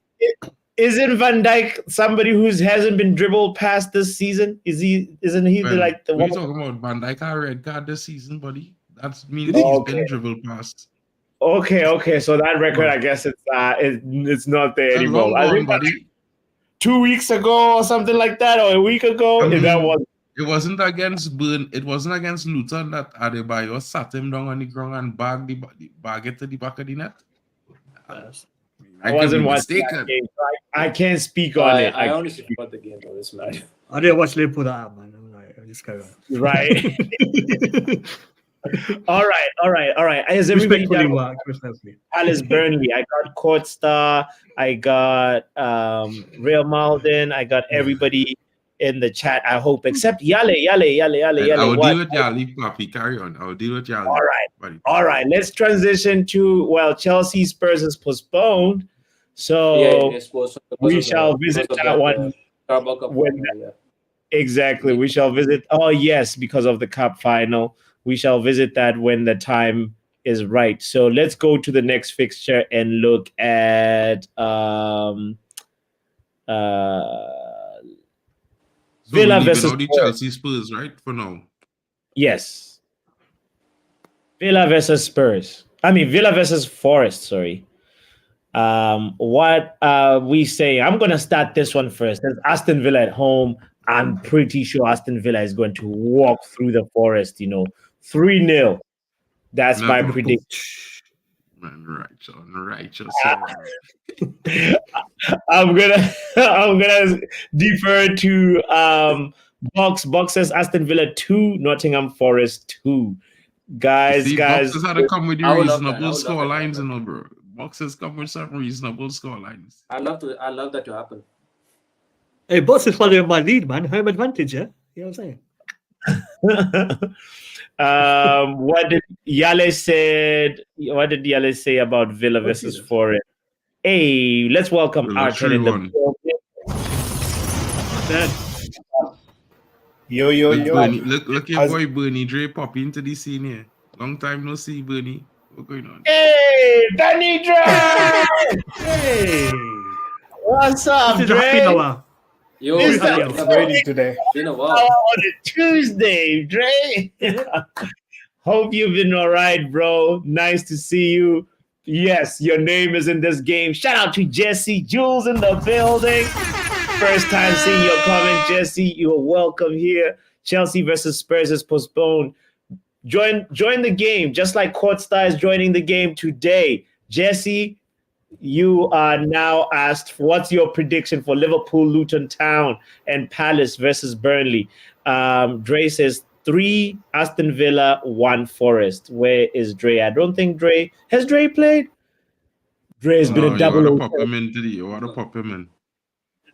Isn't Van Dijk somebody who hasn't been dribbled past this season? Isn't he Well, like the what are one? you talking about? Van Dijk had a red card this season, buddy. That means Okay. he's been dribbled past. Okay. So that record, I guess it's not there It's a anymore. long I one, think buddy. 2 weeks ago or something like that, or a week ago. I mean, that was It wasn't against Luton that Adebayo sat him down on the ground and bag it to the back of the net. I wasn't watching that game. So I can't speak on it. I honestly forgot the game, though. It's mad. I didn't watch Liverpool that, man. I'm like, I just carry on. Right. All right. Is everybody Respectfully, done? Mark. Respectfully. Alice Burnley. I got Courtstar. I got Real Malden. I got everybody in the chat. I hope, except Yale. I will What? deal with Yali, Papi. Carry on. I will deal with Yali. All right. Let's transition to Chelsea Spurs is postponed, so Yeah, it's supposed to- we because of shall the- visit because of that the one. Carabao Cup when- final, yeah. Exactly. We shall visit. Oh, yes, because of the cup final. We shall visit that when the time is right. So let's go to the next fixture and look at Villa versus the Spurs. Chelsea Spurs, right? For now. Yes. Villa versus Spurs. I mean, Villa versus Forest, sorry. What we say? I'm going to start this one first. There's Aston Villa at home. I'm pretty sure Aston Villa is going to walk through the Forest, 3-0. That's my prediction. Man, righteous. I'm gonna defer to Box. Box says Aston Villa 2, Nottingham Forest 2. Guys. Boxes had to come with I would love reasonable that. score lines, bro. Boxes come with some reasonable score lines. I love that to happen. Hey, boss is following my lead, man. Home advantage, yeah? You know what I'm saying? What did Yale say about Villa versus Forest? Hey, let's welcome Villa Arthur in the 3-1. Yo. Look your boy Bernie Dre pop into the scene here. Long time no see, Bernie. What's going on? Hey, Benny Dre! Hey, What's up, this is a happy Dre? hour. Yo, This Happy is hour. I'm ready today. been a How while. on a Tuesday, Dre? Hope you've been all right, bro. Nice to see you. Yes, your name is in this game. Shout out to Jesse Jules in the building. First time seeing your comment, Jesse. You are welcome here. Chelsea versus Spurs is postponed. Join the game, just like Courtstar is joining the game today. Jesse, you are now asked, what's your prediction for Liverpool, Luton Town, and Palace versus Burnley? Dre says 3 Aston Villa, 1 Forest. Where is Dre? I don't think has Dre played? Dre has been a You double. want to pop him in today? You want to pop him in?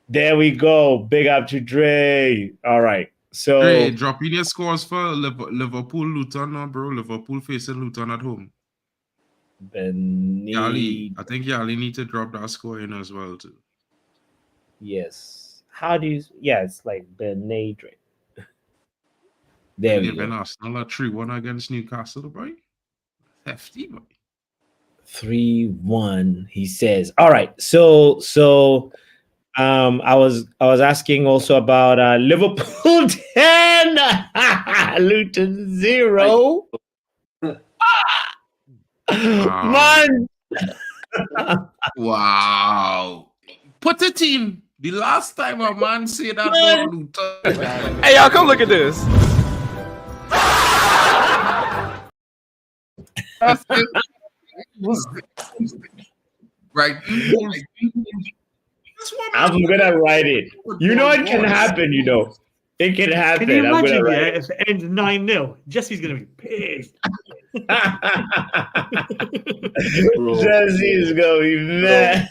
There we go. Big up to Dre. All right. So Dre, drop in your scores for Liverpool, Luton, no, bro. Liverpool facing Luton at home. Yali, I think Yali need to drop that score in as well too. Yes. How do you? Yeah, it's like Benadre. There we They've been go. Arsenal 3-1 against Newcastle, boy. Hefty, boy. 3-1. He says. All right. So I was asking also about Liverpool 10, Luton 0. Man. Wow. Put a team. The last time a man said that about Luton. Hey, y'all, come look at this. Right. I'm gonna write it. You know it can happen, you know. It can happen. Can you I'm gonna imagine, write yeah, if it ends 9-0? Jesse's going to be pissed. Jesse is gonna be mad.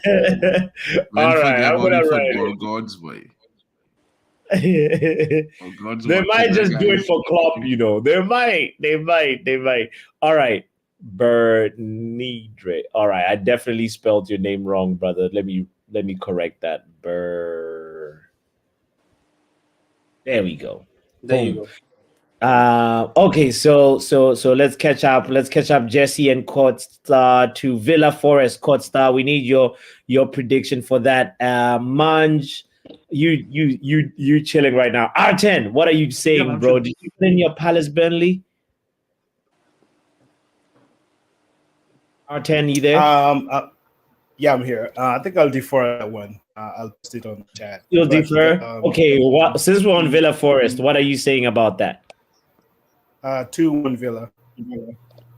All right, I'm gonna write football it. gods, boy. Gods They might watching just that do guy. it for Klopp, you know. They might. All right, Bernidre. All right, I definitely spelled your name wrong, brother. Let me correct that. There we go. There you go. Okay, so let's catch up. Let's catch up, Jesse and Courtstar to Villa Forest. Courtstar, we need your prediction for that. Manj, you chilling right now. R10, what are you saying, I'm bro? chilling. Did you put in your Palace Burnley? R10, you there? Yeah, I'm here. I think I'll defer that one. I'll post it on the chat. You'll But, defer. Okay, since we're on Villa Forest, what are you saying about that? 2-1 Villa.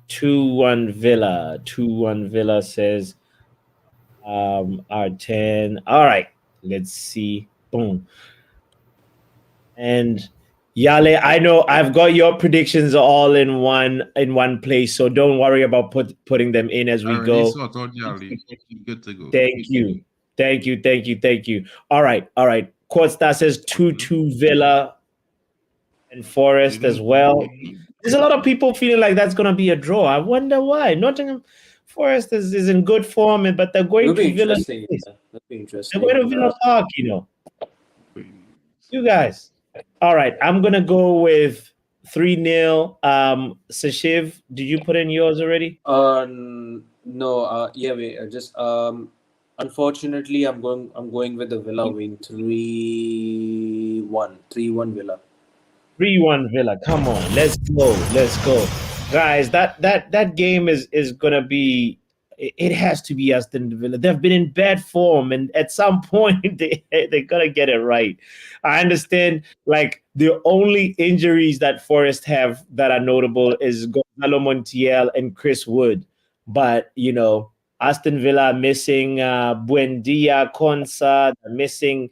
2-1 Villa. 2-1 Villa says R10. All right, let's see. Boom. And Yale, I know I've got your predictions all in one place, so don't worry about putting them in as we go. Sort out Yali. Good to go. Thank you. All right. Courtstar says 2-2 Villa and Forest as well. There's a lot of people feeling like that's going to be a draw. I wonder why. Nottingham Forest is in good form, but they're going to Villa. Interesting. Yeah. That'll be interesting. They're going to Villa Park, you know. You guys. All right. I'm going to go with 3-0. Sashiv, did you put in yours already? No. Yeah. Wait. Unfortunately, I'm going with the Villa win 3-1. 3-1 Villa. 3-1 Villa. Come on, let's go, guys. That game is gonna be. It has to be Aston Villa. They've been in bad form, and at some point they gotta get it right. I understand. Like the only injuries that Forest have that are notable is Gonzalo Montiel and Chris Wood, but you know Aston Villa missing Buendia, Konsa, missing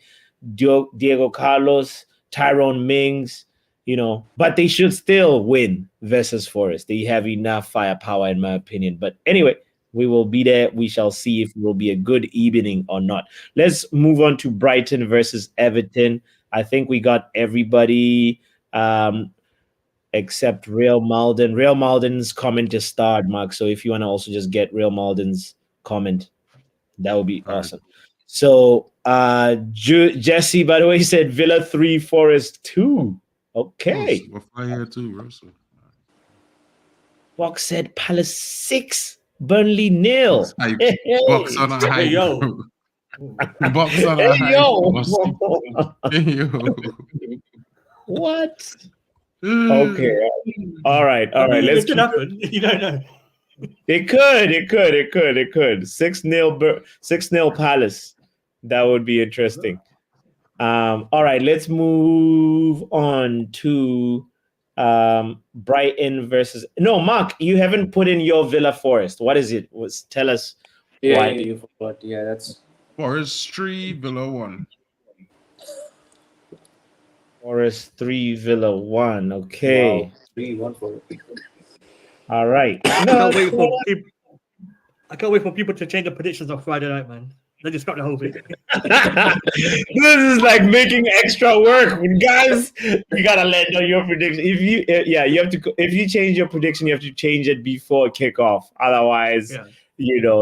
Diego Carlos, Tyrone Mings. You know, but they should still win versus Forest. They have enough firepower, in my opinion. But anyway, we will be there. We shall see if it will be a good evening or not. Let's move on to Brighton versus Everton. I think we got everybody except Real Malden. Real Malden's comment is starred, Mark. So if you want to also just get Real Malden's comment, that would be awesome. So Jesse, by the way, said Villa 3, Forest 2. Okay. We're fire too, Russell. Box said Palace 6, Burnley 0. Hype. Hey, Box on a hype. yo. Box on a hey, hype. yo. Hey, yo. What? Okay. All right. Let's It could happen. You don't know. It could. 6-0 Palace. That would be interesting. All right, let's move on to Brighton versus. No, Mark, you haven't put in your Villa Forest. What is it? Tell us. Yeah, why. you forgot. Yeah, that's Forest 3, Villa 1. Forest 3, Villa 1. Okay. wow. 3-1 for it. All right. I can't wait for people to change the predictions on Friday night, man. They just got the whole thing. This is like making extra work, guys. You gotta let know your prediction. If you have to. If you change your prediction, you have to change it before kickoff. Otherwise,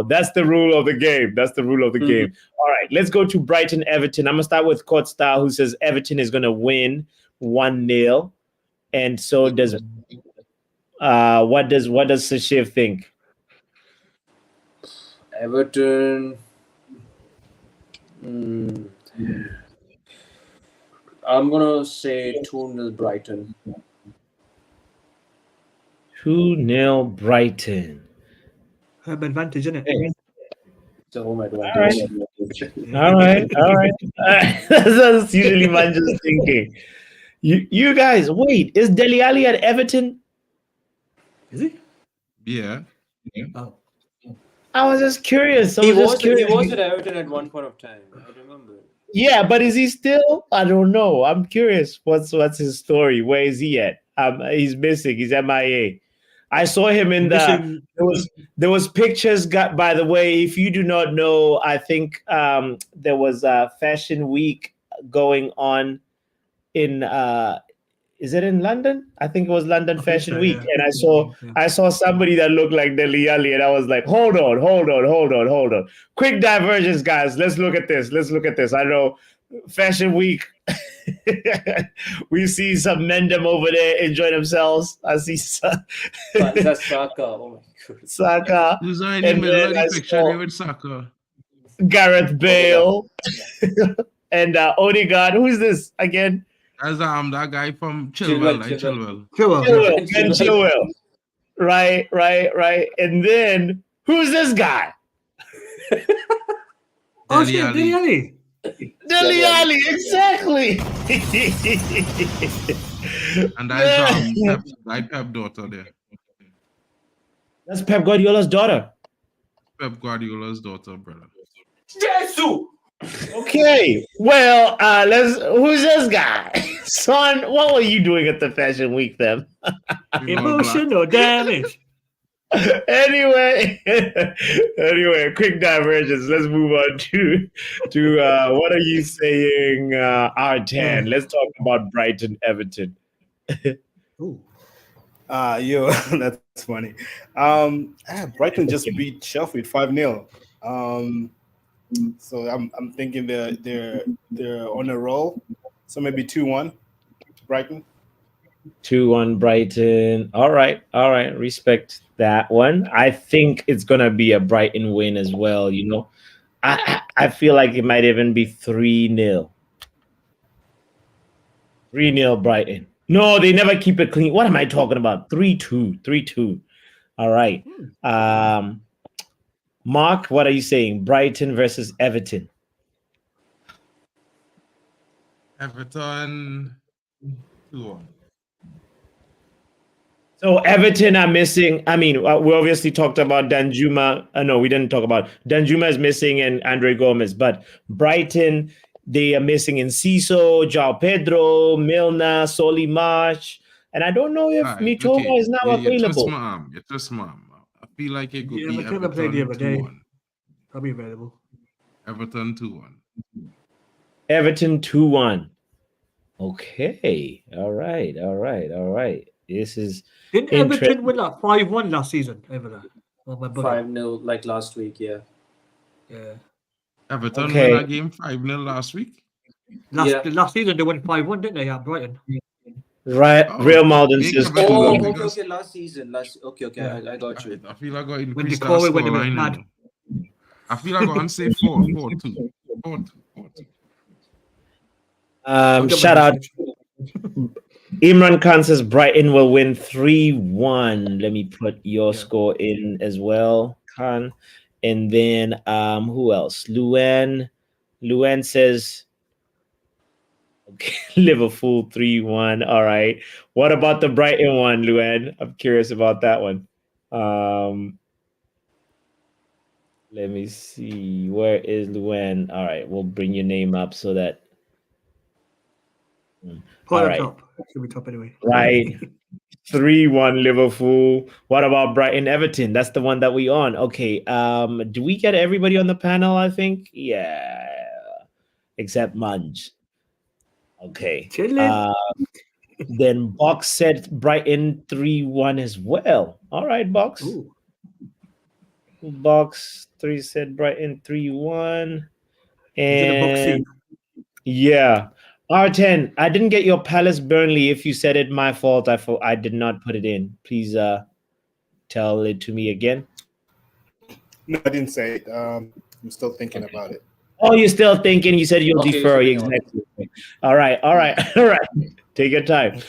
that's the rule of the game. That's the rule of the game. All right, let's go to Brighton Everton. I'm gonna start with Court Star, who says Everton is gonna win 1-0, and so does. What does Sashiv think? Everton. I'm gonna say 2-0 Brighton. 2-0 Brighton. Home advantage, isn't it? It's a home advantage. All right. That's usually Manja's thinking. You guys, wait, is Dele Alli at Everton? Is he? Yeah. Oh. I was just curious. He was at Everton at one point of time. I remember. Yeah, but is he still? I don't know. I'm curious. What's his story? Where is he at? He's missing. He's MIA. I saw him in there was pictures. By the way, if you do not know, I think there was a Fashion Week going on in. Is it in London? I think it was London Fashion Week, and I saw somebody that looked like Dele Alli, and I was like, hold on. Quick divergence, guys. Let's look at this. I know Fashion Week. We see some Mendham over there enjoy themselves. I see That's Saka. Oh my god. Saka. Who's in the middle of the picture there with Saka? Gareth Bale. And Odegaard. Who is this again? That's that guy from Chilwell. Ben Chilwell. Right. And then who's this guy? Dele Alli. Dele Alli, exactly. And that's Pep daughter there. That's Pep Guardiola's daughter. Pep Guardiola's daughter, brother. Jesus! Okay, well, who's this guy? Son, what were you doing at the Fashion Week then? Emotional damage. Anyway, quick divergence. Let's move on to what are you saying, R10? Let's talk about Brighton Everton. That's funny. Brighton just beat Sheffield 5-0. So I'm thinking they're on a roll. So maybe 2-1 Brighton. 2-1 Brighton. All right. Respect that one. I think it's gonna be a Brighton win as well. I feel like it might even be 3-0. 3-0 Brighton. No, they never keep it clean. What am I talking about? 3-2. All right. Mark, what are you saying? Brighton versus Everton. Everton 2-1. So Everton are missing. I mean, we obviously talked about Danjuma. No, we didn't talk about Danjuma is missing and Andre Gomez. But Brighton, they are missing Enciso, João Pedro, Milner, Solly March. And I don't know if Mitoma is now available. You trust mom. I feel like it could be Everton played the other day. Probably available. Everton 2-1. Everton 2-1. Okay. All right. This is Didn't Everton win like 5-1 last season over there? 5-0 like last week, yeah. Everton won a game 5-0 last week. Last season they won 5-1, didn't they, at Brighton? Right, Oh, Real Malden make says a better 2 one Oh, because okay. Last season. Okay. Yeah. I got you. I feel I got to When increase that Decoy went a score bit line. mad. I feel I got to say 4-4-2. 4-2. 4-2. I'll get my Shout out. message. Imran Khan says Brighton will win 3-1. Let me put your Yeah. score in as well, Khan. And then who else? Luan says okay, Liverpool 3-1. All right. What about the Brighton one, Luan? I'm curious about that one. Let me see. Where is Luan? All right, we'll bring your name up so that Put all it right. top. It should be top anyway. Right. 3-1 Liverpool. What about Brighton Everton? That's the one that we on. Okay. Do we get everybody on the panel? I think. Yeah. Except Munch. Okay. Chilling. Then Box said Brighton 3-1 as well. All right, Box. Ooh. Box 3 said Brighton 3-1. He's in the box And seat. yeah. R10, I didn't get your Palace Burnley. If you said it, my fault. I did not put it in. Please tell it to me again. No, I didn't say it. I'm still thinking about it. Oh, you're still thinking. You said you'll Okay, defer. you're still thinking Exactly. All right. Take your time.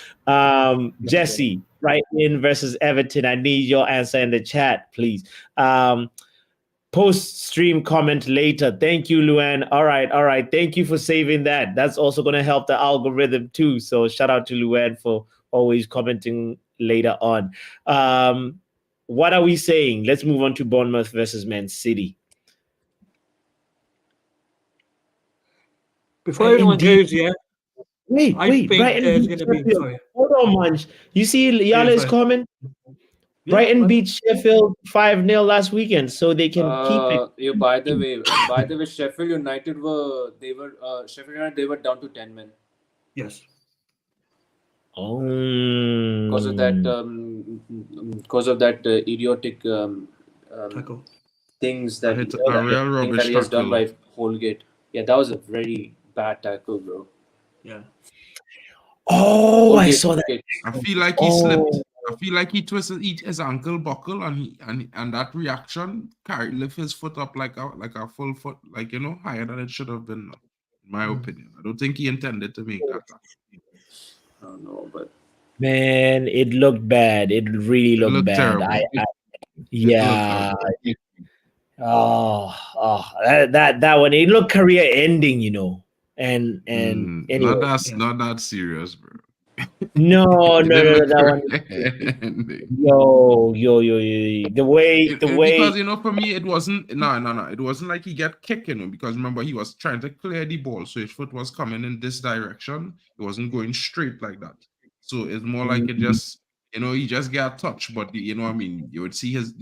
Jesse, Brighton versus Everton. I need your answer in the chat, please. Post stream comment later. Thank you, Luan. All right. Thank you for saving that. That's also going to help the algorithm too. So shout out to Luan for always commenting later on. What are we saying? Let's move on to Bournemouth versus Man City. Before anyone goes, yeah. Wait. I think Brighton there's beat going to be. Sheffield. Sorry. Hold on, Munch. You see Yala's sorry. comment? Yeah, Brighton fine. beat Sheffield 5-0 last weekend, so they can keep it. By the way, Sheffield United were down to 10 men. Yes. Oh, because of that idiotic Tackle. things that It's a real thing rubbish that he has done tackle. by Holgate. Yeah, that was a very bad tackle, bro. Yeah. Oh, I Holgate, saw that. Holgate. I feel like he slipped. I feel like he twisted his ankle buckle and that reaction lift his foot up like a full foot, like higher than it should have been. In my opinion, I don't think he intended to make that. I don't know, but Man, it looked bad. It really looked bad. Terrible. Yeah. That one. It looked career ending, And anyway. Not that serious, bro. No, that one. Yo. The way because for me it wasn't it wasn't like he get kicked, because remember he was trying to clear the ball, so his foot was coming in this direction. It wasn't going straight like that. So it's more like it just he just got touched, but you would see his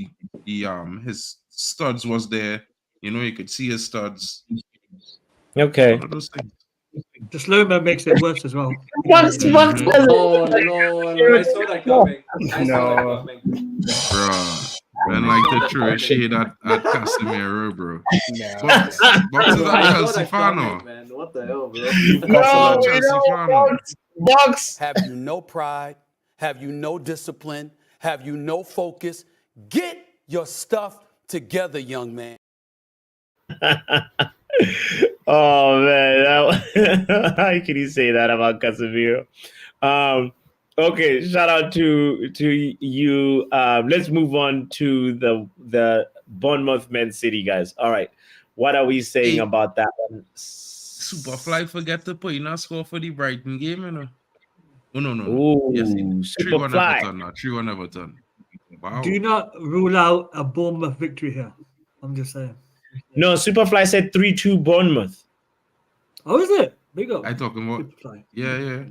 studs was there. You could see his studs. okay. One of those things. The slow-mo makes it worse as well. Box no, I saw that coming. Bro, man, like to throw a shade at Casemiro, bro. No. Box is a Chelsea fan, man. What the hell, bro? Chelsea fan. Box. Have you no pride? Have you no discipline? Have you no focus? Get your stuff together, young man. Oh man, how can you say that about Casemiro? Okay, shout out to you. Let's move on to the Bournemouth Man City guys. All right, what are we saying about that one? Superfly forget to put in a score for the Brighton game, Oh no. Ooh, Yes, 3-1 Superfly. Everton. 3-1 Everton. Wow. Do not rule out a Bournemouth victory here. I'm just saying. No, Superfly said 3-2 Bournemouth. Oh, is it? Big up. I talking about. Superfly. Yeah.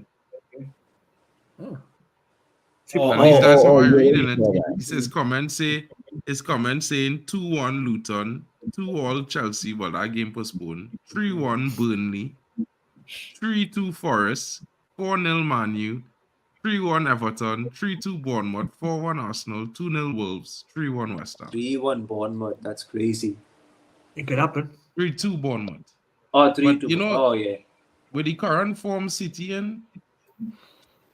Oh. At least that's how I read yeah. it. He says his comment saying 2-1 Luton, 2-all Chelsea, but that game postponed. 3-1 Burnley, 3-2 Forest, 4-0 Man U, 3-1 Everton, 3-2 Bournemouth, 4-1 Arsenal, 2-0 Wolves, 3-1 West Ham. 3-1 Bournemouth. That's crazy. It could happen. 3-2 Bournemouth. Oh, 3-2. But, Oh, yeah. with the current form City in,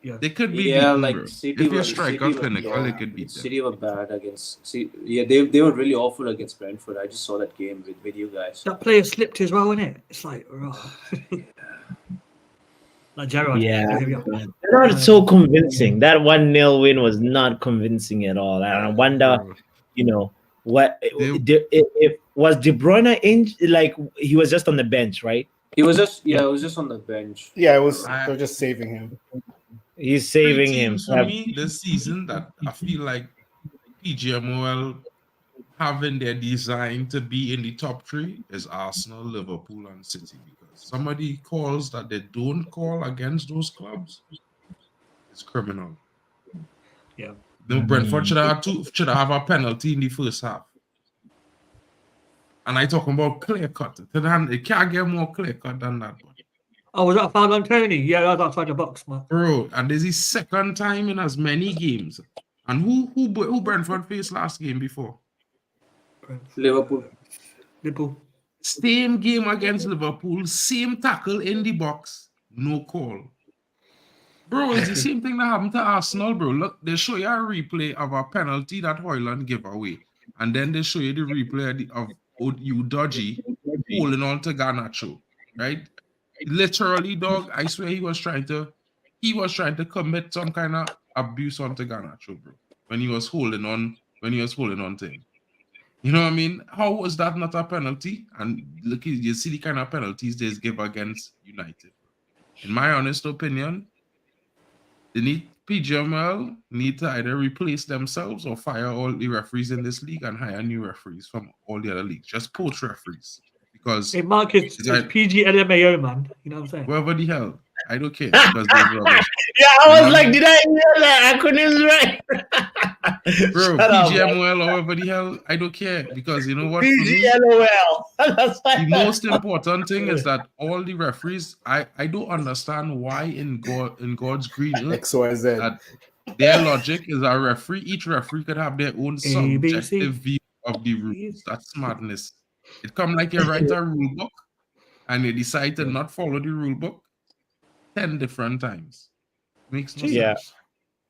They could be Yeah, beaten, like bro. City If were your striker City were, clinical, they could beat them. City were bad against. See, yeah, they were really awful against Brentford. I just saw that game with you guys. That player slipped as well, innit? It's like, like Gerrard. Yeah, Yeah. they're not so convincing. That 1-0 win was not convincing at all. And I wonder, Bro. you know, what They- it was De Bruyne like he was just on the bench, right? He was just it was just on the bench. Yeah, it was. They're just saving him. He's Three saving teams him. for me this season that I feel like PGMOL having their design to be in the top three is Arsenal, Liverpool, and City. Because some of the calls that they don't call against those clubs is criminal. Yeah. No, Brentford should have a penalty in the first half. And I talking about clear cut. It can't get more clear cut than that. But. Oh, was that a foul on Tony? Yeah, that was outside the box, man. Bro, and this is second time in as many games. And who Brentford faced last game before? Liverpool. Same game against Liverpool, same tackle in the box, no call. Bro, it's the same thing that happened to Arsenal, bro. Look, they show you a replay of a penalty that Højlund gave away. And then they show you the replay of Udogie holding on to Garnacho, right? Literally, dog, I swear he was trying to commit some kind of abuse onto Garnacho, bro. When he was holding on to him. You know what I mean? How was that not a penalty? And look, you see the kind of penalties they give against United. In my honest opinion, PGML need to either replace themselves or fire all the referees in this league and hire new referees from all the other leagues. Just poach referees. Because hey, Mark, it's PG LMAO, man. You know what I'm saying? Wherever the hell. I don't care because there's rubbish. Yeah, I was like, did I hear that? I couldn't right. Bro, PGMOL or whatever the hell, I don't care because you know what? PGLOL. The most important thing is that all the referees, I don't understand why in God's green earth XYZ. that their logic is each referee could have their own subjective view of the rules. That's madness. It come like you write a rule book and you decide to not follow the rule book 10 different times. Makes no sense.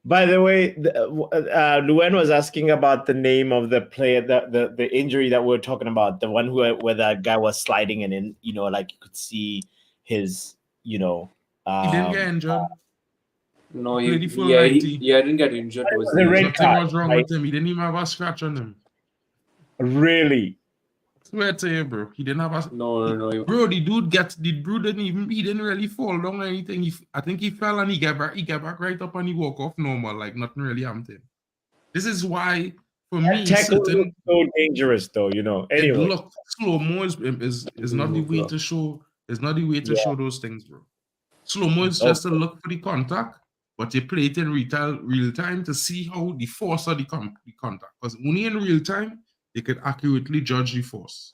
By the way, Luen was asking about the name of the player, the injury that we're talking about, the one where that guy was sliding and in, you know, like you could see his, you know. He didn't get injured. No, he didn't get injured. Nothing was wrong with him. He didn't even have a scratch on him. Really? Swear to you, bro. He didn't have a no. Bro, the dude didn't really fall down or anything. I think he fell and he get back right up and he walk off normal, like nothing really happened to him. This is why for me tackle is so dangerous though, you know. Anyway. Look, slow-mo is not the way to show, it's not the way to show those things, bro. Slow-mo is just to look for the contact, but you play it in real time to see how the force of the contact. Because only in real time they could accurately judge the force.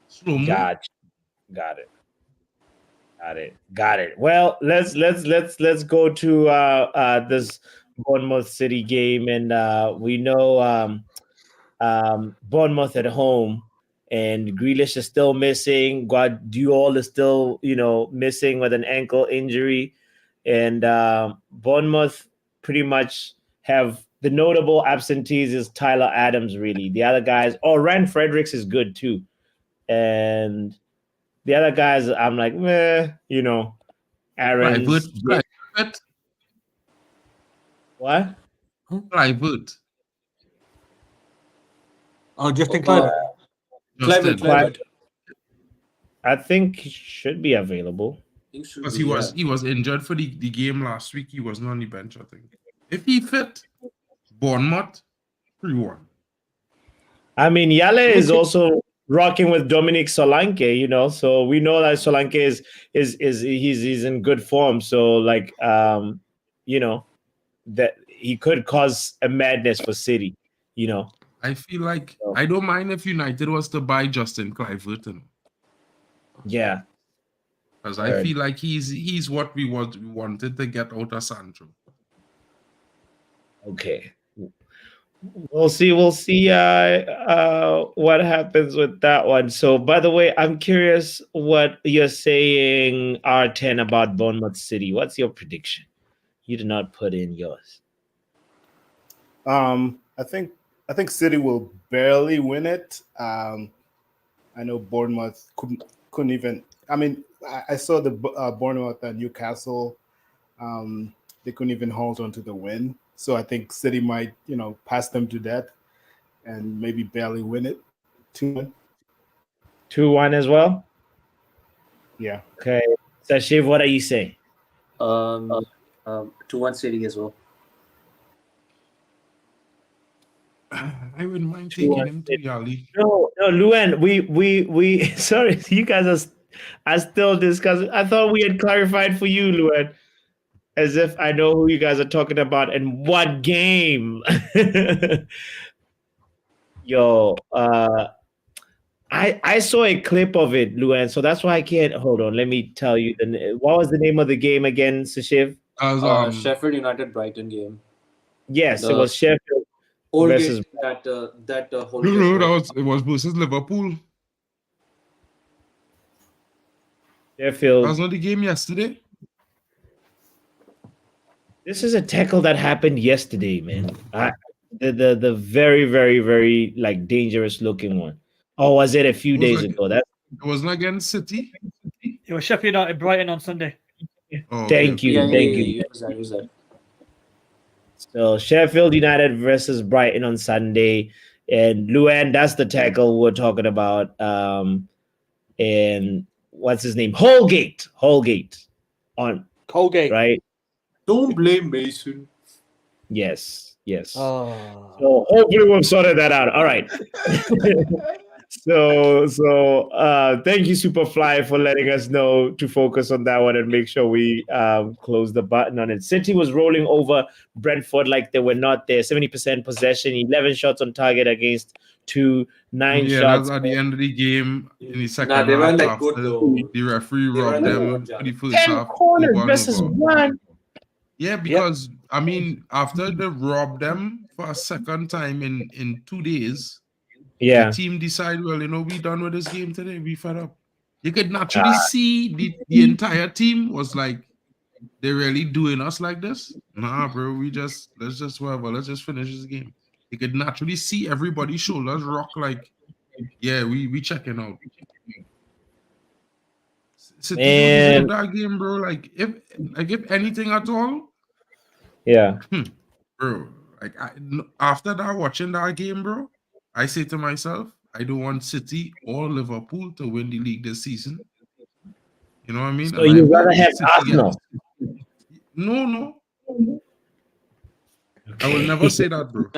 Slow-mo. Got it. Well, let's go to this Bournemouth City game, and we know Bournemouth at home, and Grealish is still missing. Guardiola is still, you know, missing with an ankle injury, and Bournemouth pretty much have. The notable absentees is Tyler Adams, really. The other guys, Ryan Fredericks is good too. And the other guys, I'm like, meh, you know, Aaron's. What? Clivert. Oh, Justin Clivert. Clivert. I think he should be available. Because he was injured for the game last week. He wasn't on the bench, I think. If he fit, Bournemouth 3-1. I mean, Yale is also rocking with Dominic Solanke, you know, so we know that Solanke he's in good form. So like, you know, that he could cause a madness for City, you know. I feel like I don't mind if United was to buy Justin Clivert. Yeah, because I feel like he's what we wanted to get out of Sancho. Okay. We'll see what happens with that one. So, by the way, I'm curious what you're saying, R10, about Bournemouth City. What's your prediction? You did not put in yours. I think City will barely win it. I know Bournemouth couldn't even. I mean, I saw the Bournemouth and Newcastle. They couldn't even hold on to the win. So I think City might, pass them to death and maybe barely win it. 2-1. 2-1 as well. Yeah. Okay. So Shiv, what are you saying? 2-1 City as well. I wouldn't mind taking him to Yali. No, Luan, we sorry, you guys are still discussing. I thought we had clarified for you, Luan, as if I know who you guys are talking about and what game. Yo, I saw a clip of it, Luan, so that's why I can't hold on. Let me tell you what was the name of the game again, Sashiv? Sheffield United Brighton game. Yes, it was Sheffield versus that No, it was versus Liverpool. Sheffield. That was not the game yesterday. This is a tackle that happened yesterday, man. The very, very, very like dangerous looking one. Or was it a few days ago? It wasn't against City. It was Sheffield United Brighton on Sunday. Thank you. It was that. So Sheffield United versus Brighton on Sunday, and Luan, that's the tackle we're talking about. And what's his name? Holgate on Colgate, right? Don't blame Mason. Yes. Oh. So hopefully we've sorted that out. All right. So thank you, Superfly, for letting us know to focus on that one and make sure we close the button on it. City was rolling over Brentford like they were not there. 70% possession, 11 shots on target against 9 shots. That's at the end of the game in the second half. They weren't like good though. The referee robbed them for the first 10 half. corners versus 1. Yeah, because I mean, after they robbed them for a second time in 2 days. Yeah. The team decide, well, we done with this game today. We fed up. You could naturally see the entire team was like, they're really doing us like this. Nah, bro, let's just finish this game. You could naturally see everybody's shoulders rock like, yeah, we checking out. City deserve that game, bro. Like if anything at all. Yeah. Bro, after that, watching that game, bro, I say to myself, I don't want City or Liverpool to win the league this season. You know what I mean? So you'd rather have Arsenal? No. I will never say that, bro.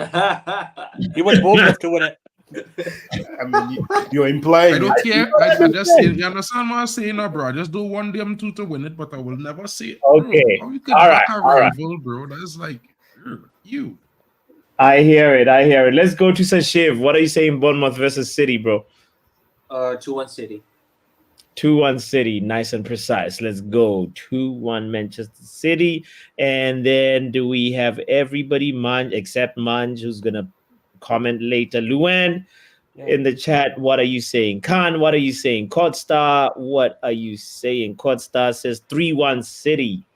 You want Bournemouth to win it. I mean, you're implying. I don't care. I just say, you understand what I'm saying, bro? I just don't want them two to win it, but I will never say it. Okay. Bro. You could back a rival, bro. That's like you. I hear it. Let's go to Sashiv. What are you saying, Bournemouth versus City, bro? 2-1 City. 2-1 City, nice and precise. Let's go. 2-1 Manchester City. And then do we have everybody, except Manj, who's going to comment later? Luan, in the chat, what are you saying? Khan, what are you saying? Codstar, what are you saying? Codstar says 3-1 City.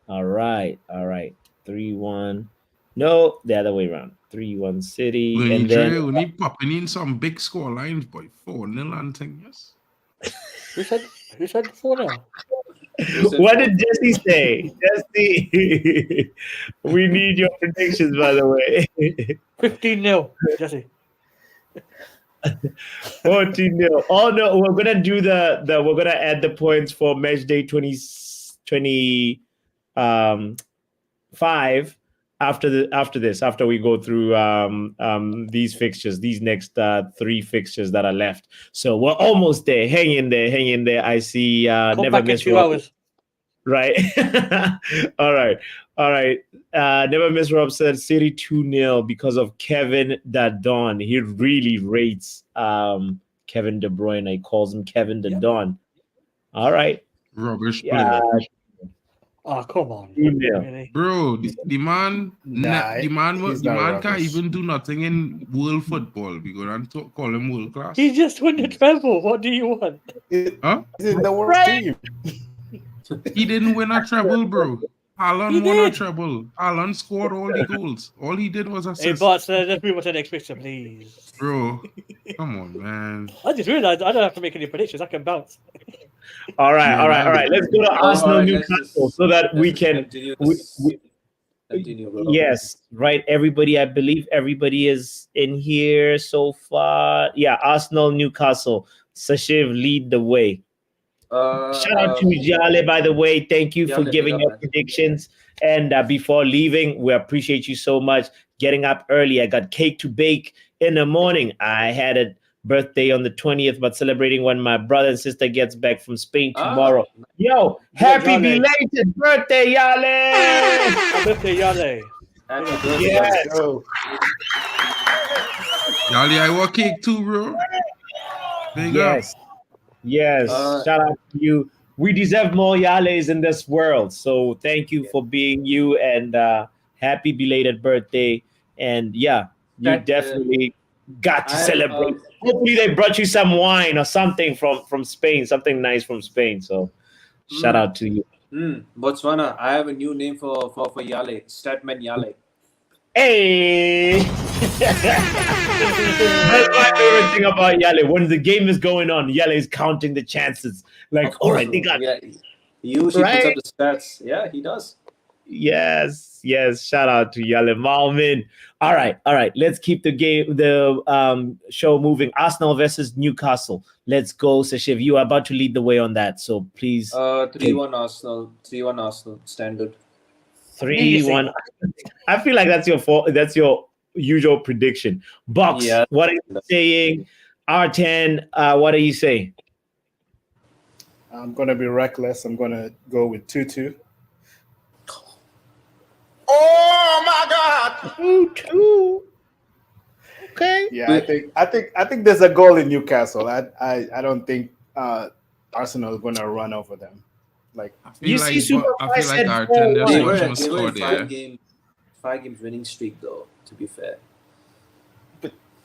All right. 3-1. No, the other way around. 3-1 City. When and then we need popping in some big score lines, boy. 4-0 and thing, yes. Who said 4-0? What did Jesse say? Jesse, we need your predictions, by the way. 15-0, Jesse. 14-0. Oh no, we're gonna do we're gonna add the points for match day 5 after we go through these fixtures, these next 3 fixtures that are left. So we're almost there. Hang in there. I see Never Miss 2 hours. Right. All right. Never Miss Rob said City 2-0 because of Kevin Dadon. He really rates Kevin De Bruyne. He calls him Kevin Dadon. All right. Rubbish player. Oh, come on. Really? Bro, the man can't even do nothing in world football. We go and call him world class. He just won the treble. What do you want? He's in the worst team. He didn't win a treble, bro. Haaland won a treble. Haaland scored all the goals. All he did was Hey, assist. boss, let's move on to the next picture, please. Bro, come on, man. I just realized I don't have to make any predictions. I can bounce. All right. Let's go to Arsenal alright, let's Newcastle just- so that we let's just can. continue we- this. we- Continue, bro. Yes, right. Everybody, I believe everybody is in here so far. Yeah, Arsenal Newcastle. Sashiv lead the way. Shout out to Jale, by the way. Thank you for Jale, giving big up, your man. predictions. And before leaving, we appreciate you so much. Getting up early. I got cake to bake in the morning. I had a birthday on the 20th, but celebrating when my brother and sister gets back from Spain tomorrow. Yo, happy Jale. belated birthday, Yale! Happy birthday, Yale. Happy birthday. Yes. Go. Yali, I want cake too, bro. Big Yes. Yes. Shout out to you. We deserve more Yales in this world. So thank you for being you, and happy belated birthday. And yeah, you That, definitely got to I, celebrate. Hopefully they brought you some wine or something from Spain, something nice from Spain. So shout out to you. Botswana, I have a new name for Yale. Statman Yale. Hey, that's my favorite thing about Yale. When the game is going on, Yale is counting the chances. Like, all right, they got Yeah, he usually puts Right? up the stats. Yeah, he does. yes. Shout out to Yale Malmin. All right. Let's keep the show moving. Arsenal versus Newcastle. Let's go, Sashiv. You are about to lead the way on that, so please. 3-1 Arsenal. 3-1 Arsenal. Standard. 3-1. I feel like that's your usual prediction. Box, Yeah. what are you saying? R10, what are you saying? I'm going to be reckless. I'm going to go with 2-2. Oh my God! 2-2. Okay. Yeah, I think there's a goal in Newcastle. I don't think Arsenal is going to run over them. Like, I feel You like, see, Super I feel like said our 4-1. there's They so were, much more they were score in there. five games winning streak though. To be fair.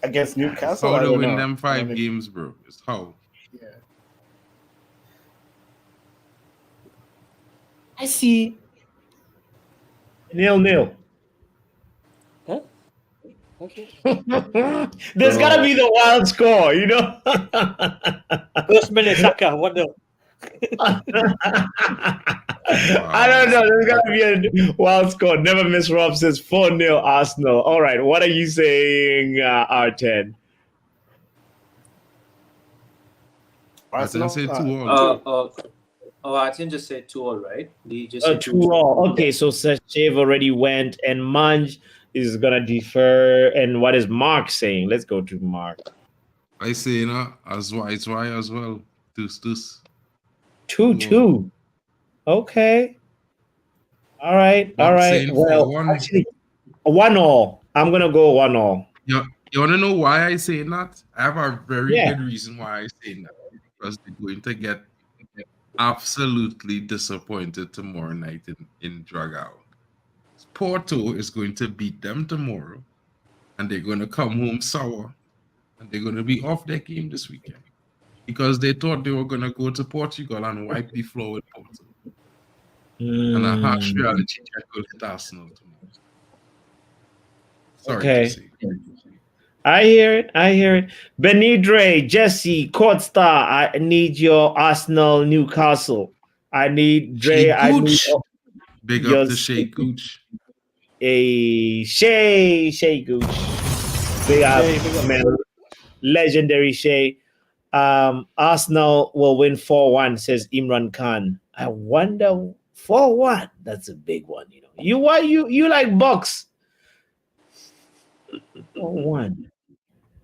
against Newcastle, How I to don't win know. them I 5 mean, games, bro. It's how. yeah. I see. 0-0. Huh? Okay. There's got to be the wild score, you know? First minute, Saka, 1-0. I don't know. There's got to be a wild score. Never miss Rob says 4-0 Arsenal. All right. What are you saying, R10? Arsenal Arsenal, say 2-all. I think just say 2-all, right? He just said 2-all. Okay, so Sashev already went, and Manj is going to defer. And what is Mark saying? Let's go to Mark. I say, you know, as why it's why as well. Tus. 2-2. Okay. All right. Mark All right. saying Well, 4-1. actually, 1-all. I'm going to go 1-all. You want to know why I say that? I have a very Yeah. good reason why I say that. Because they're going to get absolutely disappointed tomorrow night in Dragao. Porto is going to beat them tomorrow, and they're going to come home sour, and they're going to be off their game this weekend because they thought they were going to go to Portugal and wipe the floor with Porto. And a harsh reality check will hit Arsenal tomorrow. Sorry Okay. to say. I hear it. Benidre, Jesse, Courtstar, I need your Arsenal Newcastle. I need Dre. Shea I need Gooch. Big your up to Shea Gooch. a Shea Gooch. Big up, Shea, big up. man. Legendary Shea. Arsenal will win 4-1, says Imran Khan. I wonder 4-1. That's a big one, you know. You like box. 4-1.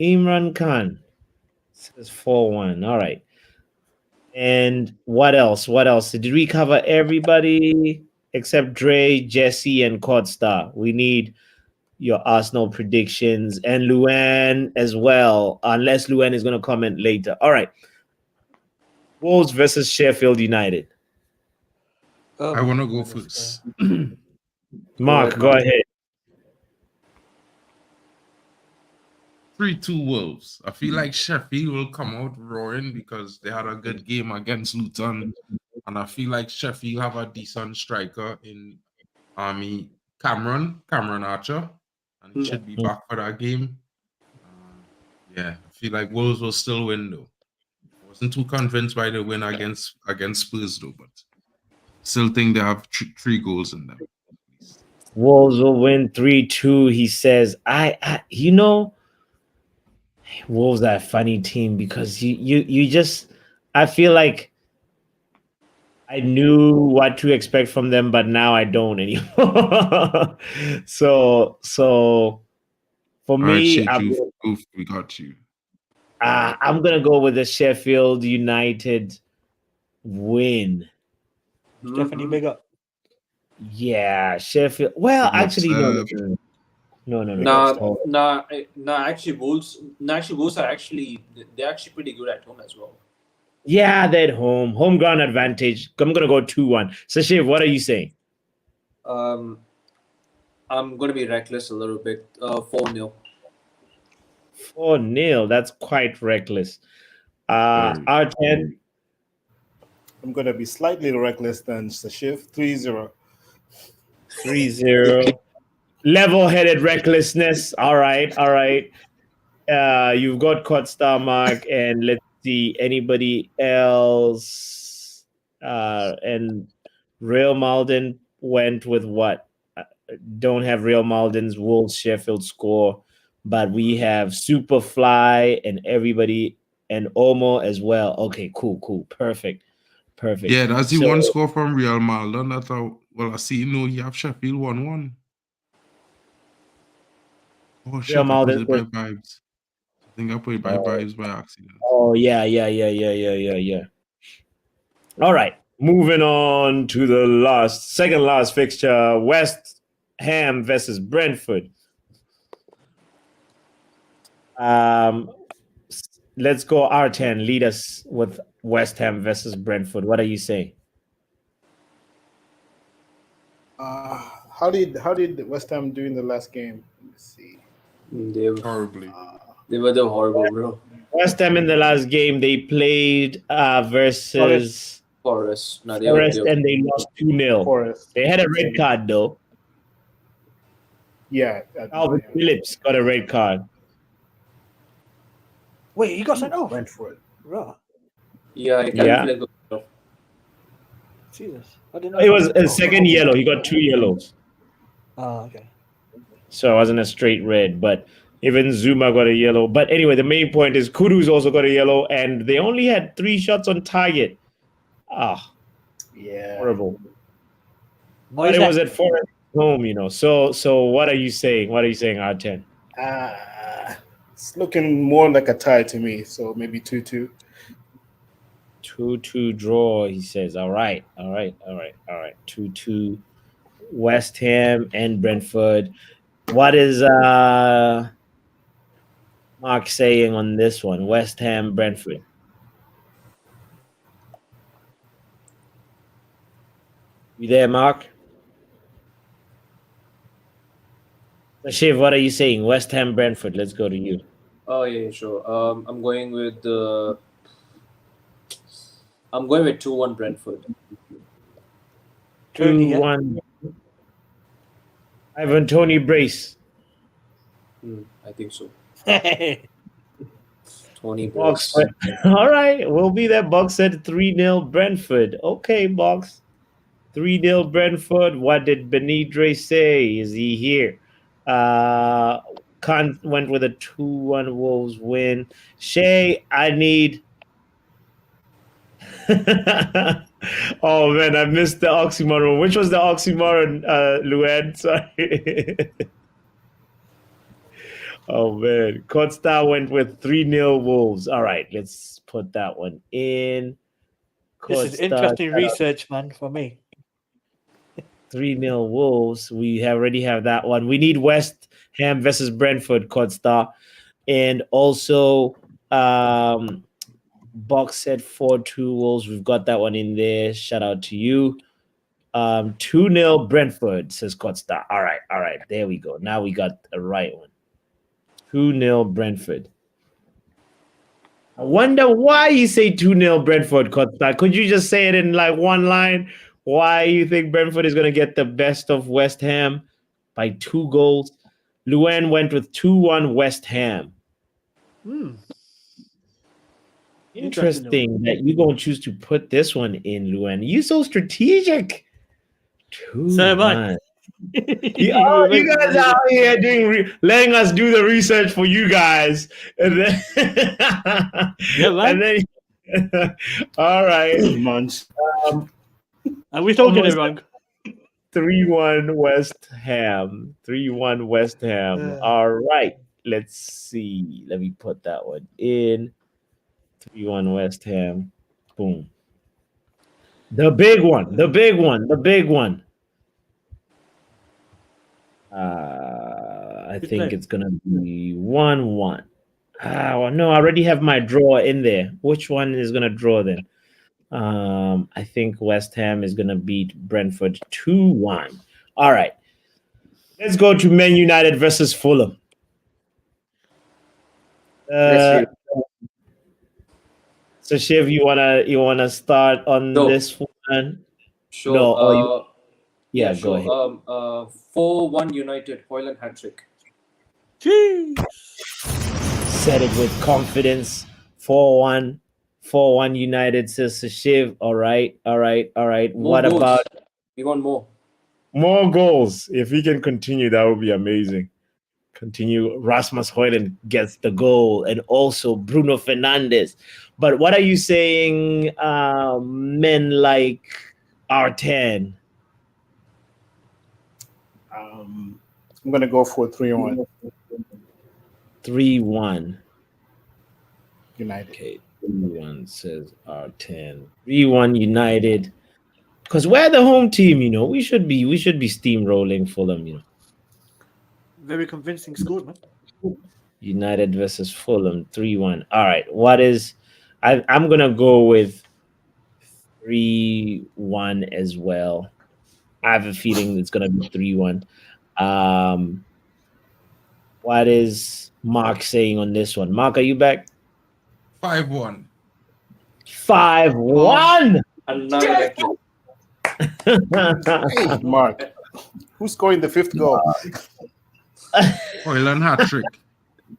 Imran Khan says 4-1. All right. And what else? Did we cover everybody except Dre, Jesse, and Courtstar? We need your Arsenal predictions and Luan as well, unless Luan is going to comment later. All right. Wolves versus Sheffield United. I want to go first. Mark, go ahead. 3-2 Wolves. I feel like Sheffield will come out roaring because they had a good game against Luton. And I feel like Sheffield have a decent striker in Cameron Archer, and he should be back for that game. Yeah, I feel like Wolves will still win though. I wasn't too convinced by the win against Spurs though, but still think they have three goals in them. Wolves will win 3-2. He says, you know, Wolves are a funny team because you just, I feel like I knew what to expect from them, but now I don't anymore. so for me, we got you. I'm gonna go with the Sheffield United win. Stephanie, big up. Yeah, Sheffield. Well, actually, no. Actually, Wolves are actually they're actually pretty good at home as well. Yeah, they're at home. Home ground advantage. I'm gonna go 2-1. So Shiv, what are you saying? I'm gonna be reckless a little bit. 4-0. 4-0. That's quite reckless. R10. I'm gonna be slightly reckless than Sashiv. 3-0. 3-0. Level-headed recklessness. All right. You've got Caught Star Mark, and let's see anybody else. And Real Malden went with what? Don't have Real Malden's Wolves Sheffield score, but we have Superfly and everybody and Omo as well. Okay, cool, perfect. Yeah, that's the one score from Real Malden. That's how. Well, I see. No, you have Sheffield 1-1. Oh shit! I put it by vibes. I think I put it by vibes by accident. Oh yeah. All right, moving on to the second last fixture: West Ham versus Brentford. Let's go R10. Lead us with West Ham versus Brentford. What are you saying? How did West Ham do in the last game? Let me see. They were horribly. They were the horrible, bro. West Ham in the last game they played versus Forest. No, Forest, and they lost 2-0. Forest. They had a red card though. Yeah. Calvin Phillips got a red card. Wait, you got sent off? Brentford. Right. Yeah. Jesus. I didn't know. It was a second yellow. He got 2 yellows. Oh, okay. So it wasn't a straight red, but even Zuma got a yellow. But anyway, the main point is Kudu's also got a yellow, and they only had 3 shots on target. Yeah. Horrible. But it was at Forest home, you know. So what are you saying? What are you saying, R10? It's looking more like a tie to me, so maybe 2-2. 2-2 draw, he says. All right. 2-2 West Ham and Brentford. What is Mark saying on this one? West Ham, Brentford. You there, Mark? Shiv, what are you saying? West Ham, Brentford. Let's go to you. Oh yeah, sure. I'm going with 2-1 Brentford. 2-1. Ivan Tony brace. I think so. Tony Box. All right, we'll be there. Box said 3-0 Brentford. Okay, Box. 3-0 Brentford. What did Benidre say? Is he here? Khan went with a 2-1 Wolves win. Shay, I need. Oh man, I missed the oxymoron. Which was the oxymoron, Luan? Sorry. Oh man, Cotstar went with 3-0 Wolves. All right, let's put that one in. This is interesting research, man, for me. 3-0 Wolves. We already have that one. We need West Ham versus Brentford, Codstar. And also Box said 4-2 Wolves. We've got that one in there. Shout out to you. 2-0 Brentford, says Codstar. All right. There we go. Now we got the right one. 2-0 Brentford. I wonder why you say 2-0 Brentford, Codstar. Could you just say it in like one line? why you think Brentford is going to get the best of West Ham by 2 goals. Luen went with 2-1 West Ham. Interesting that you're going to choose to put this one in, Luen. You're so strategic. 2-1. You guys out here letting us do the research for you guys, and then, and then all right. Are we talking it wrong? 3-1 West Ham. 3-1 West Ham. All right. Let's see. Let me put that one in. 3-1 West Ham. Boom. The big one. The big one. The big one. I think it's gonna be 1-1. Well, no, I already have my draw in there. Which one is gonna draw then? I think West Ham is gonna beat Brentford 2-1. All right. Let's go to Man United versus Fulham. So Shiv, you wanna start on this one? Sure. No, yeah, go sure. ahead. 4-1 United, Hoyland hat-trick. Said it with confidence. 4-1 United, says Shiv. All right. What goals. about We want more? More goals? If he can continue, that would be amazing. Continue. Rasmus Højlund gets the goal, and also Bruno Fernandes. But what are you saying, men like R10? I'm going to go for 3-1. 3-1. United. Okay, 3-1 says R10. 3-1 United. Because we're the home team, we should be steamrolling Fulham, Very convincing scores, man. United versus Fulham, 3-1. All right, I'm gonna go with 3-1 as well. I have a feeling it's gonna be 3-1. What is Mark saying on this one? Mark, are you back? 5-1. 5-1. Hey, Mark, who's scoring the 5th goal? Højlund hat-trick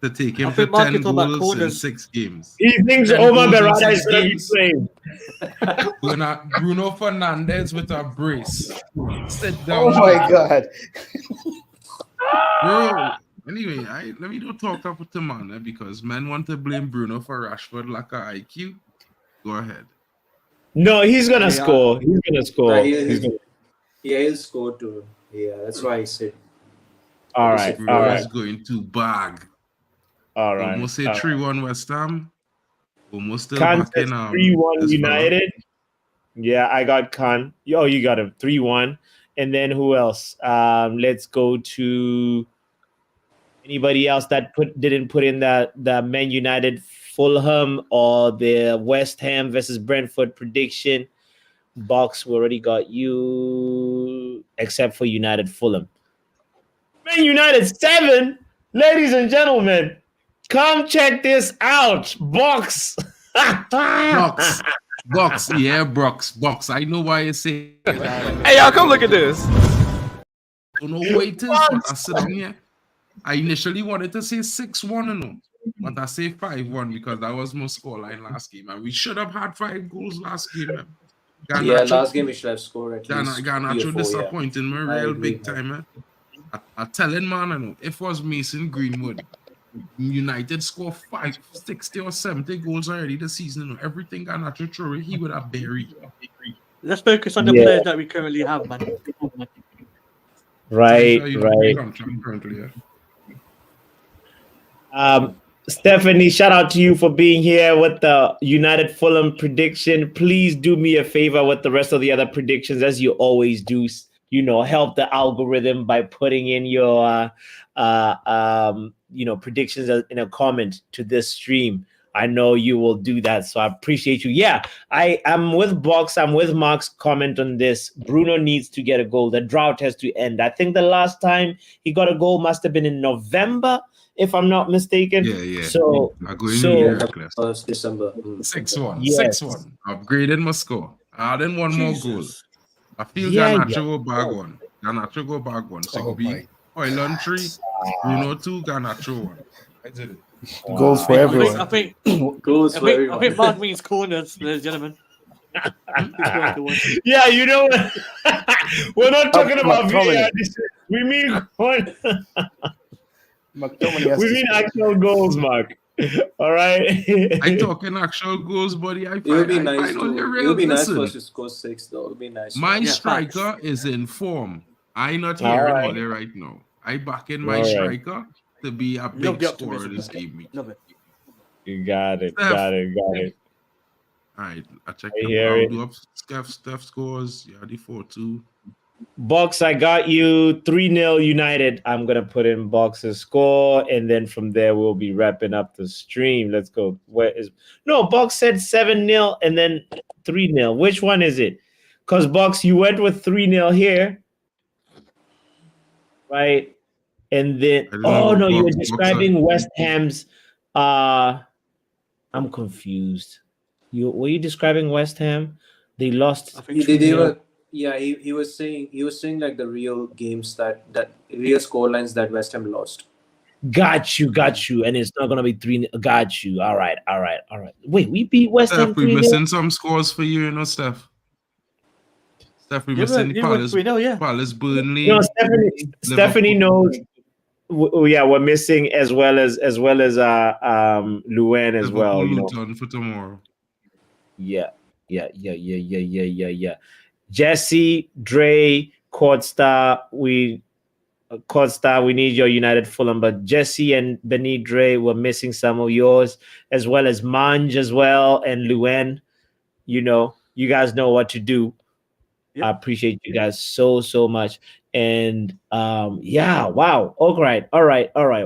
to take him to 10 goals in 6 games. He thinks Omar Berrada is going to be playing. Bruno Fernandes with a brace. Sit down. Oh my God. Bro, anyway, let me don't talk up to man because men want to blame Bruno for Rashford lack of IQ. Go ahead. No, he's going to score. He's going to score. He'll score too. Yeah, that's why I said. All right. Bruno is going to bag. All right. Almost say 3-1 West Ham. Almost still Khan back in 3-1 United. Yeah, I got Khan. Oh, you got him 3-1. And then who else? Let's go to anybody else that didn't put in the Man United Fulham or the West Ham versus Brentford prediction. Box, we already got you, except for United Fulham. Man United 7, ladies and gentlemen, come check this out. Box. Box. Yeah, Box. I know why you say. Hey, y'all, come look at this. Don't know what it is, but I sit down here. I initially wanted to say 6-1, but I say 5-1 because that was my scoreline last game, and we should have had 5 goals last game. Man. Last game we should have scored at least. Garnacho disappointing me real big time, man. I telling man, if it was Mason Greenwood, United score 60 or 70 goals already this season. Everything Garnacho threw, he would have buried. Let's focus on the players that we currently have, man. Right. Stephanie, shout out to you for being here with the United Fulham prediction. Please do me a favor with the rest of the other predictions, as you always do. Help the algorithm by putting in your predictions in a comment to this stream. I know you will do that, so I appreciate you. Yeah, I am with Box. I'm with Mark's comment on this. Bruno needs to get a goal. The drought has to end. I think the last time he got a goal must have been in November, if I'm not mistaken. Yeah. So December. 6-1. Yes. 6-1. Upgraded my score. Adding one more goal. I feel Yeah, Garnacho will bag one. Garnacho go bag one. Oh 6B. my. Oilan 3. Bruno 2. Garnacho 1. I did it. Goals for I everyone. think Goals for everyone. Mark means corners, ladies and gentlemen. Just going to watch. Yeah, you know what? We're not talking about McTominay. VAR. We mean McTominay has we to mean score. actual goals, Mark. All right. I talking actual goals, buddy. It would be nice find only to. It real. would be nice Listen, for us to score 6, though. It would be nice. my Yeah, striker is in form. I not All hearing right. all that right now. I back in my All right. striker to be a Love big the scorer optimism. this game week. Love it. You got it. Steph. Got it. Got it. All right, I check I them. hear I'll it. do up Steph scores. Yeah, the 4-2. Box, I got you 3-0 United. I'm gonna put in Box's score, and then from there we'll be wrapping up the stream. Let's go. Where is Box said 7-0 and then 3-0. Which one is it? Because Box, you went with 3-0 here, right? And then you were describing West Ham's. I'm confused. Were you describing West Ham? They lost. I think They were. Yeah, he was saying like the real games that real scorelines that West Ham lost. Got you, and it's not gonna be 3. Got you. All right. Wait, we beat West Ham Steph, we 3-0? missing some scores for you, Steph. Steph, we missing Palace. We know, yeah. Palace, Burnley. No, Stephanie knows. Yeah, we're missing as well as Luan as well. You know. Luton for tomorrow. Yeah. Jesse, Dre, Courtstar, we need your United Fulham, but Jesse and Benny Dre were missing some of yours, as well as Manj as well, and Luan. You know, you guys know what to do. Yep. I appreciate you guys so much. And wow. All right.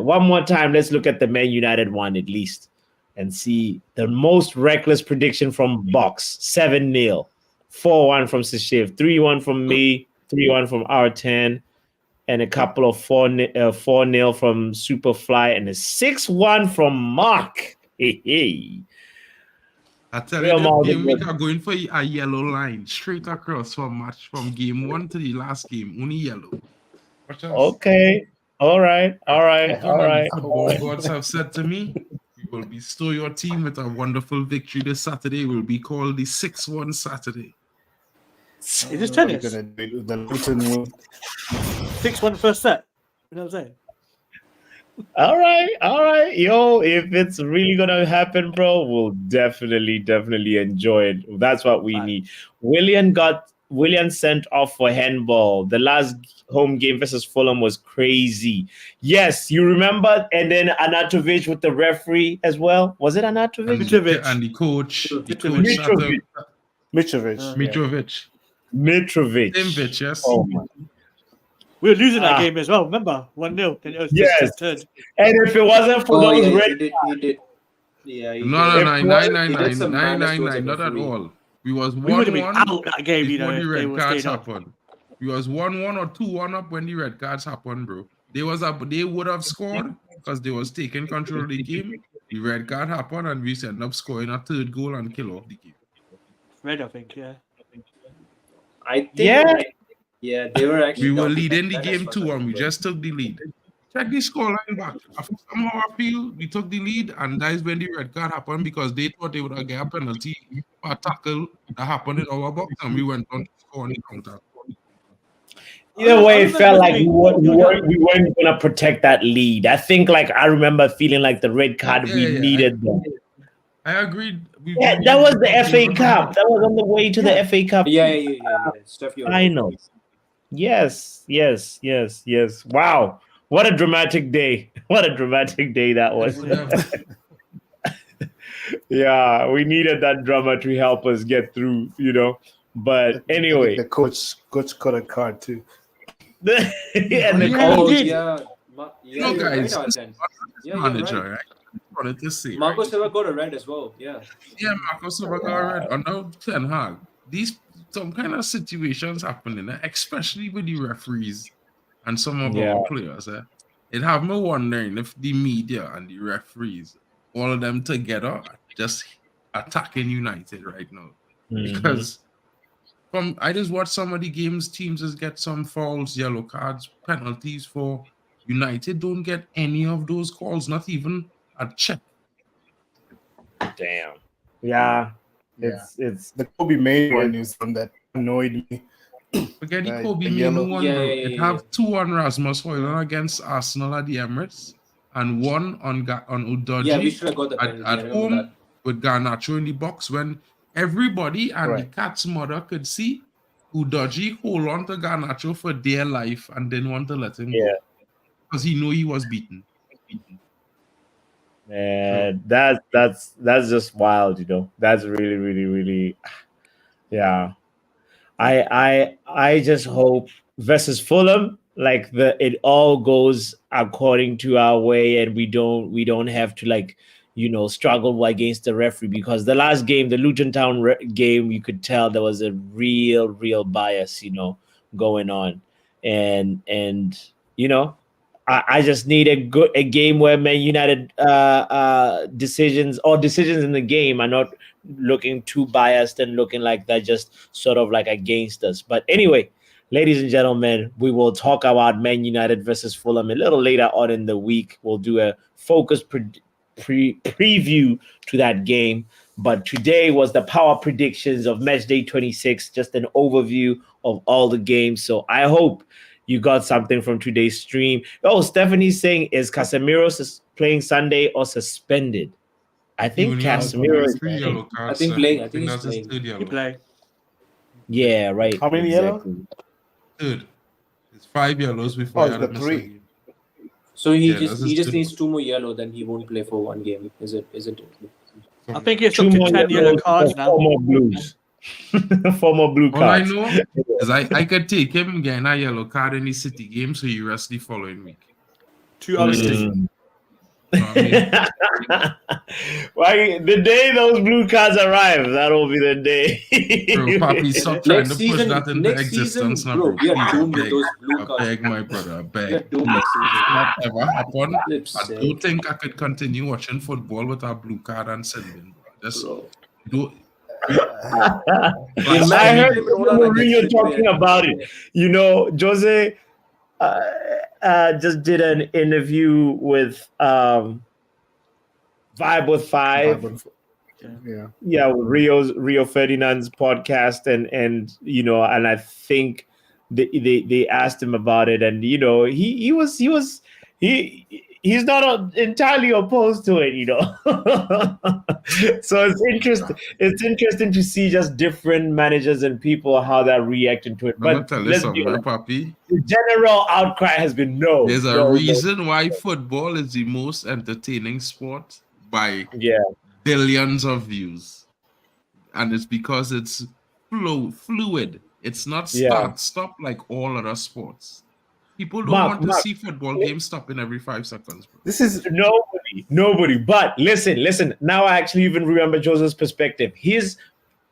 One more time, let's look at the Man United one at least and see the most reckless prediction from Box. 7-0. 4-1 from Sashiv, 3-1 from me, 3-1 from R10, and a couple of 4-0 from Superfly, and a 6-1 from Mark. Hey. I tell you, the game week are going for a yellow line straight across from game 1 to the last game. Only yellow. Okay. All right. Football gods have said to me, we will bestow your team with a wonderful victory this Saturday. It will be called the 6-1 Saturday. Is this tennis? 6-1 first set. You know what I'm saying? All right. Yo, if it's really gonna happen, bro, we'll definitely enjoy it. That's what we need. William sent off for handball. The last home game versus Fulham was crazy. Yes, you remember? And then Anatovic with the referee as well. Was it Anatovic? And the coach. Mitrovic. Same yes. Oh my. We were losing that game as well. Remember, 1-0. Then it was just turned. And if it wasn't for those red, he did. Yeah. No, 999. Not at all. We was 1-1 out that game, you know. When the red cards happened. We was 1-1 or 2-1 up when the red cards happened, bro. They would have scored because they was taking control of the game. The red card happened and we ended up scoring a third goal and kill off the game. Red, I think, yeah. I think. Yeah, they were actually. We were leading the game 2 and we just took the lead. Check the scoreline back. Somehow I feel we took the lead, and that is when the red card happened because they thought they would get a penalty for a tackle that happened in our box, and we went on to score on the counter. Either way, it felt like we weren't going to protect that lead. I think, I remember feeling like the red card needed them. I agreed. That was the FA Cup. That was on the way to the FA Cup. Yeah. Stuff I know. Yes. Wow. What a dramatic day. What a dramatic day that was. Yeah, we needed that drama to help us get through, But anyway. The coach got a card too. Guys, manager, right? Wanted to see. Marco Silva got a red as well. Yeah, Marco Silva got a red. And now Ten Hag. Some kind of situations happening, especially with the referees and some of our players. It have me wondering if the media and the referees, all of them together, are just attacking United right now. Because I just watch some of the games. Teams just get some fouls, yellow cards, penalties for United. Don't get any of those calls, not even a check. Damn. Yeah. Yeah. It's The Kobe May one is one that annoyed me. Forget the The Kobe yellow. Minu one, Yeah, bro. yeah, It yeah, have two on Rasmus Højlund against Arsenal at the Emirates, and one on Udoji Yeah, we should have got the penalty. I at remember home that. with Garnacho in the box when everybody and the Right. cat's mother could see Udoji hold on to Garnacho for dear life and didn't want to let him go because he knew he was beaten. Man, that's just wild, you know. That's really, really, really, yeah. I just hope versus Fulham, like it all goes according to our way, and we don't have to like struggle against the referee, because the last game, the Luton Town game, you could tell there was a real bias, going on, and I just need a game where Man United decisions in the game are not looking too biased and looking like they're just sort of like against us. But anyway, ladies and gentlemen, we will talk about Man United versus Fulham a little later on in the week. We'll do a focused preview to that game. But today was the power predictions of match day 26, just an overview of all the games. So I hope you got something from today's stream. Oh, Stephanie's saying, is Casemiro playing Sunday or suspended? I think Casemiro is three yellow I cards. think playing. I think he's that's his playing. third You yellow. play. Yeah, right. How many exactly. Third. It's 5 yellows before Oh, he it's had the missed a 3. game. So he Yeah, that's his just third. needs 2 more yellow, then he won't play for 1 game. Isn't it? I think it's Two up to more 10 yellow yellows cards for now. 4 more blues. 4 more blue All I cards. know is I could take him getting a yellow card in the City game, so he rests the following week. 2 hours. Mm. You know what I mean? Why, the day those blue cards arrive, that'll be the day. Bro, Papi, stop trying Next to push season, that into next season, existence now, bro, bro. we are Please, doomed I with those blue I cards. beg, my brother, I We are beg. doomed next season. Not ever happen. Flip's I sake. don't think I could continue watching football with a blue card and sending. Just Bro. do. I heard Mourinho talking about it. Jose just did an interview with Vibe with Five. Yeah. With Rio Ferdinand's podcast, and I think they asked him about it, and he's not entirely opposed to it, So it's interesting to see just different managers and people how they're reacting to it. I'm gonna But tell you let's be something, honest, Papi. the general outcry has been no. There's a no, reason why football is the most entertaining sport by Yeah. billions of views, and it's because it's fluid. It's not stop like all other sports. People don't want to see football games stopping every 5 seconds, bro. This is nobody. But listen. Now I actually even remember Joseph's perspective. His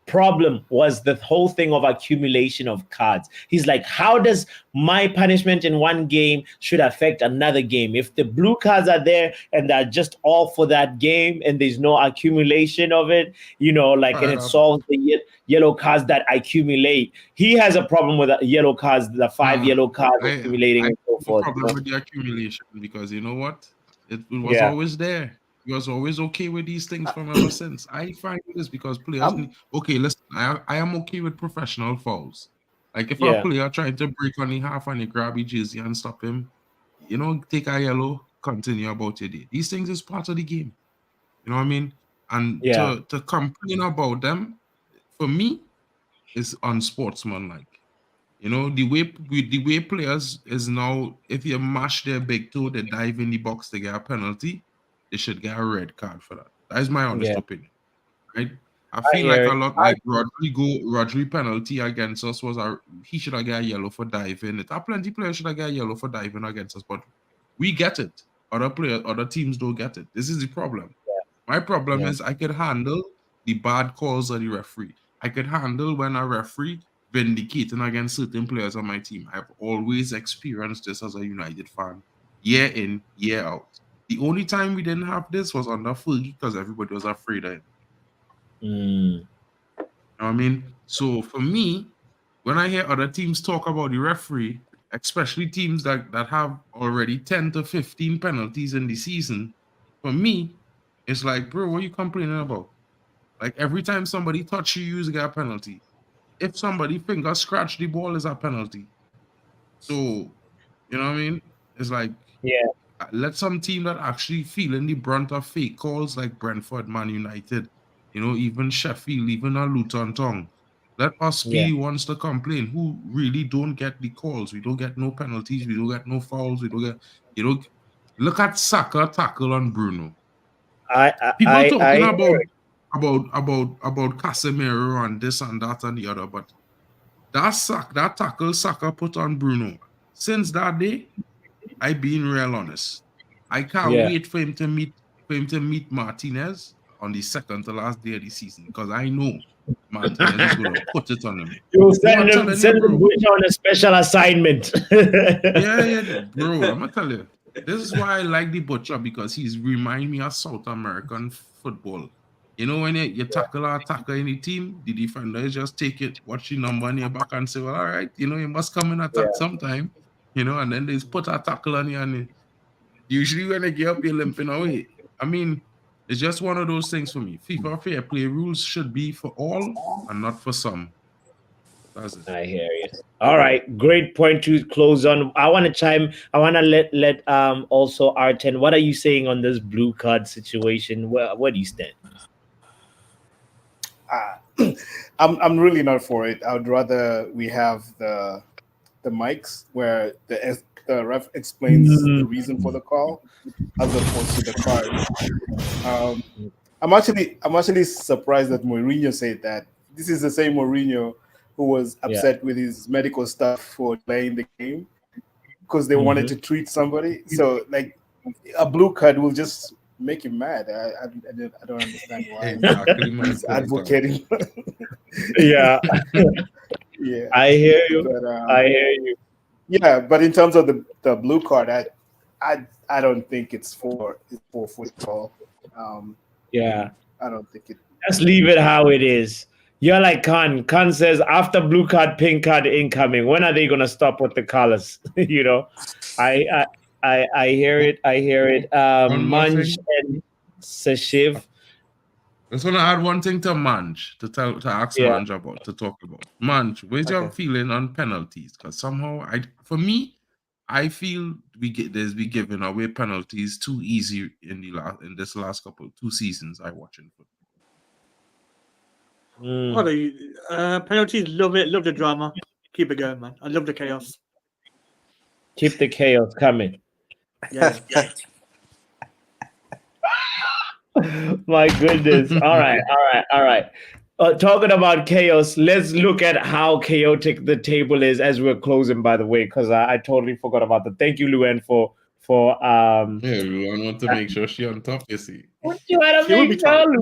problem was the whole thing of accumulation of cards. He's like, how does my punishment in one game should affect another game? If the blue cards are there and they're just all for that game and there's no accumulation of it, and it solves the yellow cards that accumulate. He has a problem with yellow cards, the 5 yellow cards accumulating and so forth. I have a problem with the accumulation because you know what? It was always there. He was always okay with these things from ever since. I find this because players okay, listen, I am okay with professional fouls. Like if a player trying to break on the half and you grab his jersey and stop him, take a yellow, continue about your day. These things is part of the game. You know what I mean? And to complain about them, for me, is unsportsmanlike. The way players is now, if you mash their big toe, they dive in the box, they get a penalty, they should get a red card for that. That is my honest opinion. Right? I feel like a lot like Rodri penalty against us he should have got a yellow for diving. Plenty players should have got a yellow for diving against us, but we get it. Other teams don't get it. This is the problem. My problem is I could handle the bad calls of the referee. I could handle when a referee vindicating against certain players on my team. I've always experienced this as a United fan, year in, year out. The only time we didn't have this was under Fergie because everybody was afraid of him. You know what I mean? So for me, when I hear other teams talk about the referee, especially teams that have already 10 to 15 penalties in the season, for me, it's like, bro, what are you complaining about? Like every time somebody touch you, you get a penalty. If somebody finger scratch the ball, is a penalty. So, you know what I mean? It's like, Yeah. let some team that actually feeling the brunt of fake calls like Brentford, Man United, even Sheffield, even a Luton Town. Let us be Yeah. the ones to complain who really don't get the calls. We don't get no penalties. We don't get no fouls. We don't get, look at Saka tackle on Bruno. People talking about Casemiro and this and that and the other, but that tackle Saka put on Bruno, since that day, I being real honest. I can't wait for him to meet Martinez on the second to last day of the season, because I know Martinez is gonna put it on him. You'll No, I'm send telling him you, bro. on a special assignment. Yeah, bro. I'm gonna tell you. This is why I like the Butcher, because he's remind me of South American football. When you tackle an attacker in the team, the defender is just take it, watch the number on your back and say, well, all right, you must come and attack sometime, and then they put a tackle on you, and usually when they get up, you're limping away. I mean, it's just one of those things for me. FIFA fair play rules should be for all and not for some. That's it. I hear you. All right, great point to close on. I want to let also R10. What are you saying on this blue card situation? Where do you stand? I'm really not for it. I would rather we have the mics where the ref explains the reason for the call as opposed to the card. I'm actually surprised that Mourinho said that. This is the same Mourinho who was upset with his medical staff for playing the game because they wanted to treat somebody. So like a blue card will just make him mad. I don't understand why he's advocating. Yeah. Yeah. I hear you. But, I hear you. Yeah, but in terms of the blue card, I don't think it's for football. Yeah. I don't think it. Just leave it how it is. You're like Khan. Khan says after blue card, pink card incoming. When are they gonna stop with the colors? I hear it. I hear it. Manj and Sashiv. I just want to add one thing to Manj to ask Manj to talk about. Manj, what's your feeling on penalties? Because somehow I feel we giving away penalties too easy in this last couple 2 seasons I watching football. Penalties, love it, love the drama. Keep it going, man. I love the chaos. Keep the chaos coming. Yeah. My goodness. All right. Talking about chaos, let's look at how chaotic the table is as we're closing, by the way, because I totally forgot about that. Thank you, Luan, for Yeah, Luan want to make sure she on top, you see. You want to make sure, Luan,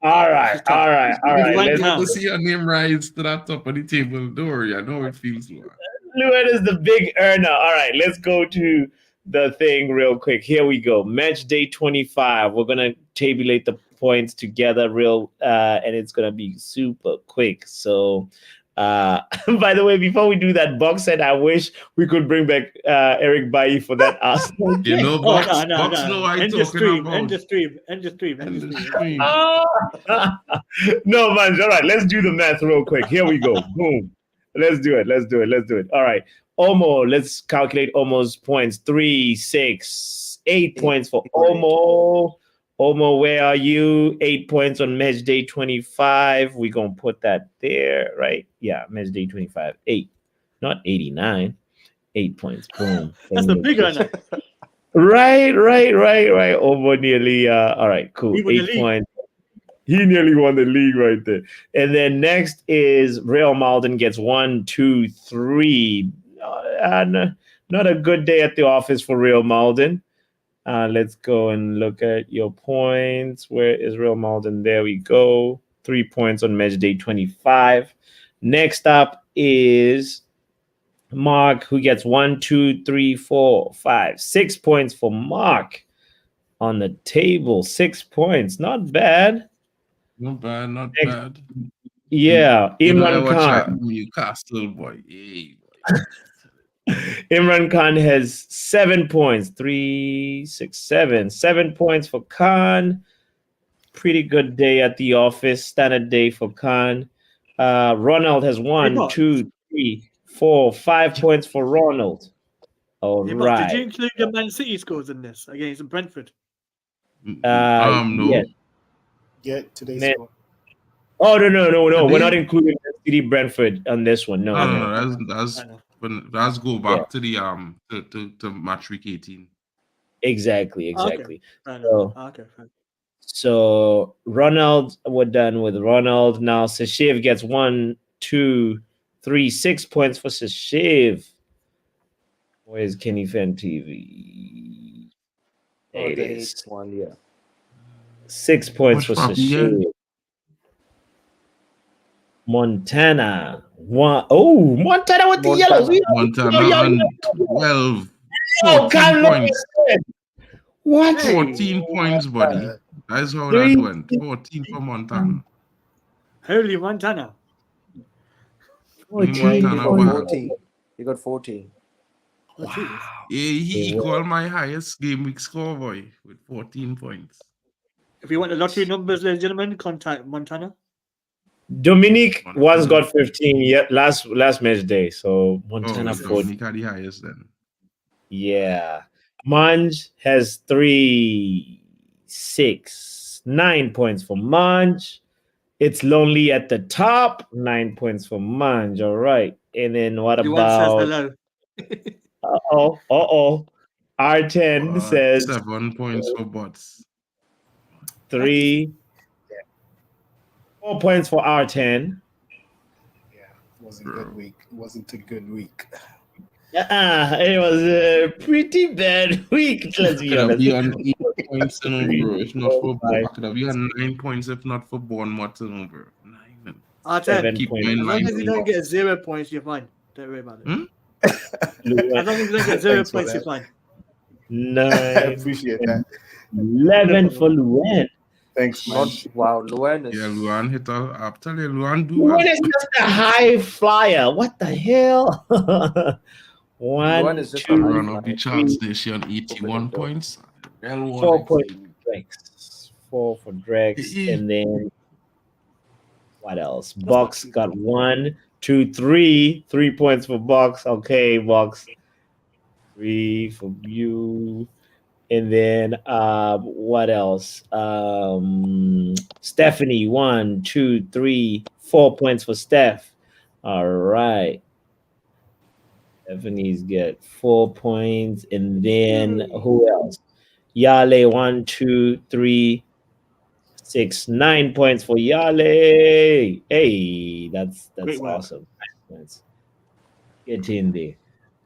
All right. Let's want to see your name rise to that top of the table. Don't worry, I know it feels, Luan. Luan is the big earner. All right, let's go to the thing real quick. Here we go. Match day 25. We're gonna tabulate the points together and it's gonna be super quick. So by the way, before we do that, Box said I wish we could bring back Eric Bailly for that Arsenal. Box know I talking about. End the stream. No, man. All right, let's do the math real quick. Here we go. Boom. Let's do it. All right. Omo, let's calculate Omo's points. 3, 6, 8 points for Omo. Omo, where are you? 8 points on match day 25. We're going to put that there, right? Yeah, match day 25. 8, not 89. 8 points. Boom. That's the big one. Right. Omo nearly. All right, cool. 8 points. He nearly won the league right there. And then next is Real Malden gets 1, 2, 3. Not a good day at the office for Real Malden. Let's go and look at your points. Where is Real Malden? There we go. 3 points on match day 25. Next up is Mark, who gets 1, 2, 3, 4, 5, 6 points for Mark on the table. 6 points. Not bad. Not bad. Yeah, You know, I Imran watch that Khan. Newcastle boy. Hey, boy. Imran Khan has 7 points. 3, 6, 7. 7 points for Khan. Pretty good day at the office. Standard day for Khan. Ronald has 1, 2, 3, 4, 5 points for Ronald. All Did you right. include the Man City scores in this against Brentford? No. Yes. Get today's Man. score. Oh, no. We're Today? not including Man City Brentford on this one. No. Let's go back to the to match week 18. Exactly. Okay. So Ronald, we're done with Ronald. Now Sashiv gets 1, 2, 3, 6 points for Sashiv. Where's Kenny Fan TV? There it is. 1, yeah. 6 points What's for Sashiv. Montana. Montana with the yellows. Montana on 12. Oh, 14 points. What? 14 points, buddy. That's how that went. 14 for Montana. Holy Montana. Montana 14. He got 14. Wow. Yeah, he equaled my highest game week score, boy, with 14 points. If you want the lottery numbers, ladies and gentlemen, contact Montana. Dominique once got 15 last match day. So Montana 14. Dominique had the highest then. Yeah. Manj has 3, 6, 9 points for Manj. It's lonely at the top. 9 points for Manj. All right. And then what about? R10 says 7 points for Bots. 4 points for R10. Yeah, it wasn't a good week. It wasn't a good week. It was a pretty bad week. Let's be honest. Be on 8 points turnover if not for Bournemouth. Could have been on 9 points if not for Bournemouth turnover. 9. Keep as long as you don't get 0 points, you're fine. Don't worry about it. As long as you don't get 0 points, you're fine. 9. I appreciate that. 11 for Luan. Thanks, man. Wow, Luan is... Yeah, Luan hit up. I'm telling you, Luan do Luan is just a high flyer. What the hell? 1, 2, run up the charts this year on 81 points. 4 points for Drex. 4 for Drex. And then what else? Box got 1, 2, 3. 3 points for Box. Okay, Box. 3 for you. And then what else? Stephanie, 1, 2, 3, 4 points for Steph. All right. Stephanie's get 4 points. And then who else? Yale, 1, 2, 3, 6, 9 points for Yale. Hey, that's awesome. Nice. Get in there.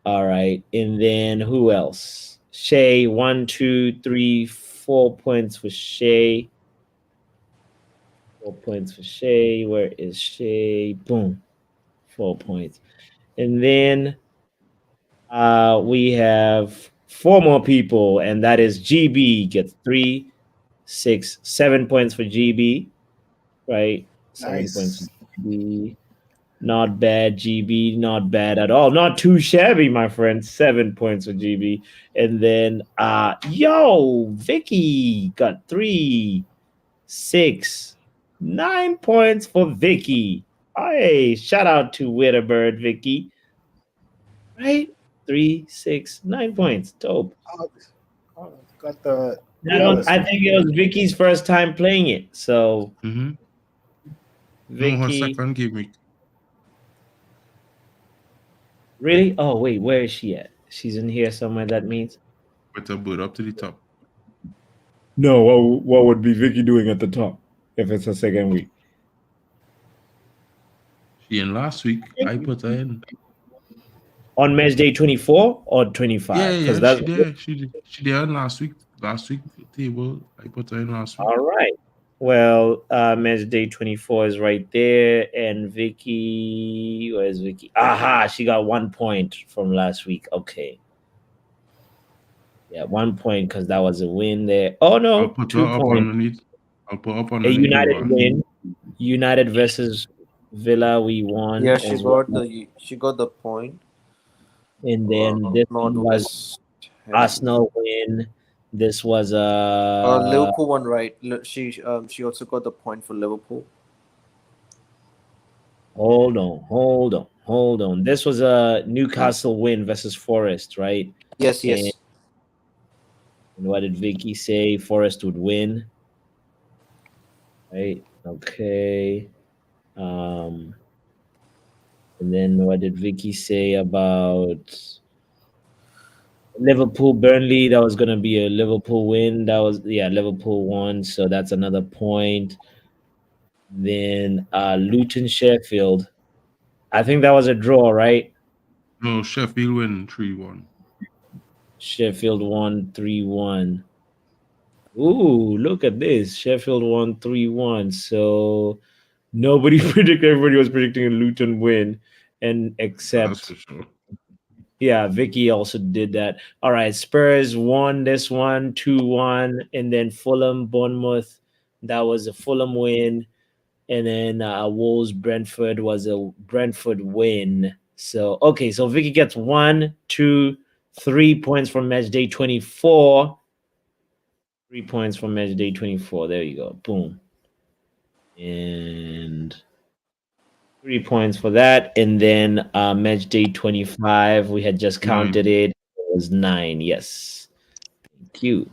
All right. And then who else? Shay, 1, 2, 3, 4 points for Shay. 4 points for Shay. Where is Shay? Boom. 4 points. And then we have 4 more people, and that is GB gets 3, 6, 7 points for GB. Right? 7 points for GB. Not bad, GB. Not bad at all. Not too shabby, my friend. 7 points for GB. And then, Vicky got 3, 6, 9 points for Vicky. Hey, shout out to Witterbird, Vicky. Right? 3, 6, 9 points. Dope. Got the. I think it was Vicky's first time playing it. So, Vicky. No, her second game week. Really? Oh, wait, where is she at? She's in here somewhere, that means? With her boot up to the top. No, what would be Vicky doing at the top if it's her second week? She in last week. I put her in. On match day 24 or 25? Yeah, she did on last week. Last week table. I put her in last week. All right. Well, match day 24 is right there. And Vicky, where's Vicky? Aha, she got 1 point from last week. Okay. Yeah, 1 point because that was a win there. Oh, no. I'll put her up underneath. I'll put up on a United win. United versus Villa, we won. Yeah, she as got well. the point. And then this Not one was West Ham. Arsenal win. This was Liverpool won, right? She also got the point for Liverpool. hold on. This was a Newcastle win versus Forest, right? Yes, yes. And what did Vicky say? Forest would win. Right. Okay. And then what did Vicky say about Liverpool Burnley? That was gonna be a Liverpool win. Liverpool won, so that's another point. Then Luton Sheffield. I think that was a draw, right? No, Sheffield win 3-1. Sheffield won 3-1. Ooh, look at this. Sheffield won 3-1. So nobody predicted, everybody was predicting a Luton win. And That's except for sure. yeah, Vicky also did that. All right, Spurs won this one 2-1, and then Fulham, Bournemouth, that was a Fulham win, and then Wolves, Brentford was a Brentford win. So okay, so Vicky gets 1, 2, 3 points from match day 24. 3 points from match day 24. There you go. Boom. And 3 points for that. And then match day 25, we had just counted 9. it. It was 9. Yes. Thank you.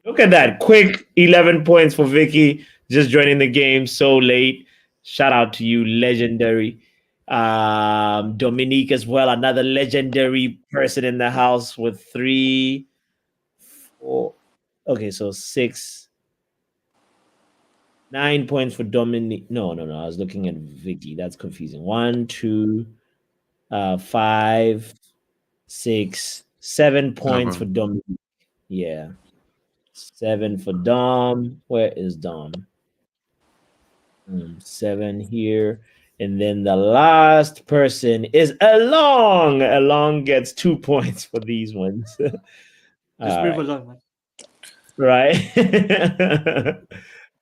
Look at that. Quick 11 points for Vicky. Just joining the game so late. Shout out to you, legendary. Dominique as well, another legendary person in the house with 3, 4. Okay, so 6, 9 points for Dominique. No. I was looking at Vicky. That's confusing. 1, 2, 5, 6, 7 points for 7. Dominique. Yeah. 7 for Dom. Where is Dom? 7 here. And then the last person is Along. Along gets 2 points for these ones. Just All move right. along, man. Right.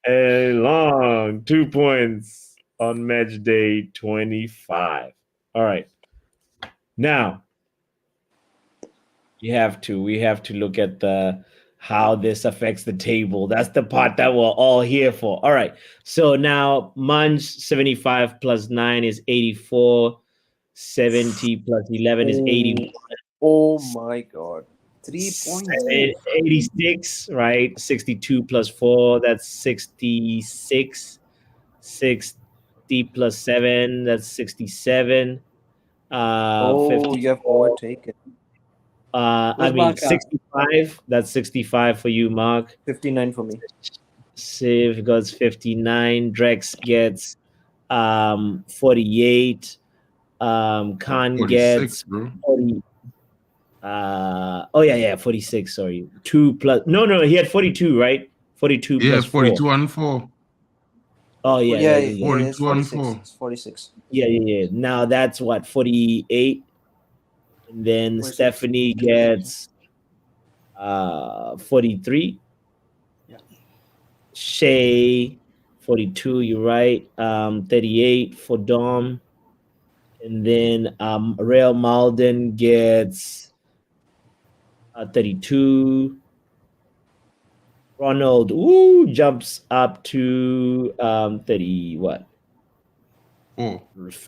Along 2 points on match day 25. All right. Now we have to look at the how this affects the table. That's the part that we're all here for. All right. So now Munch 75 plus 9 is 84. 70 plus 11 is 81. Oh my God. 3 points. 86, right? 62 plus 4, that's 66. 60 plus 7, that's 67. You have overtaken. I mean, Mark at? 65. That's 65 for you, Mark. 59 for me. Civ gets 59. Drex gets 48. Khan 46, gets bro. 40. 46. Sorry. 2 plus. No, he had 42, right? 42 Yeah, plus 42 4. and 4. Oh, yeah. It's 42 and 46. 4. It's 46. Yeah. Now that's what, 48. And then 46. Stephanie gets 43. Yeah. Shay 42, you're right. 38 for Dom. And then Real Malden gets 32. Ronald jumps up to 30 what?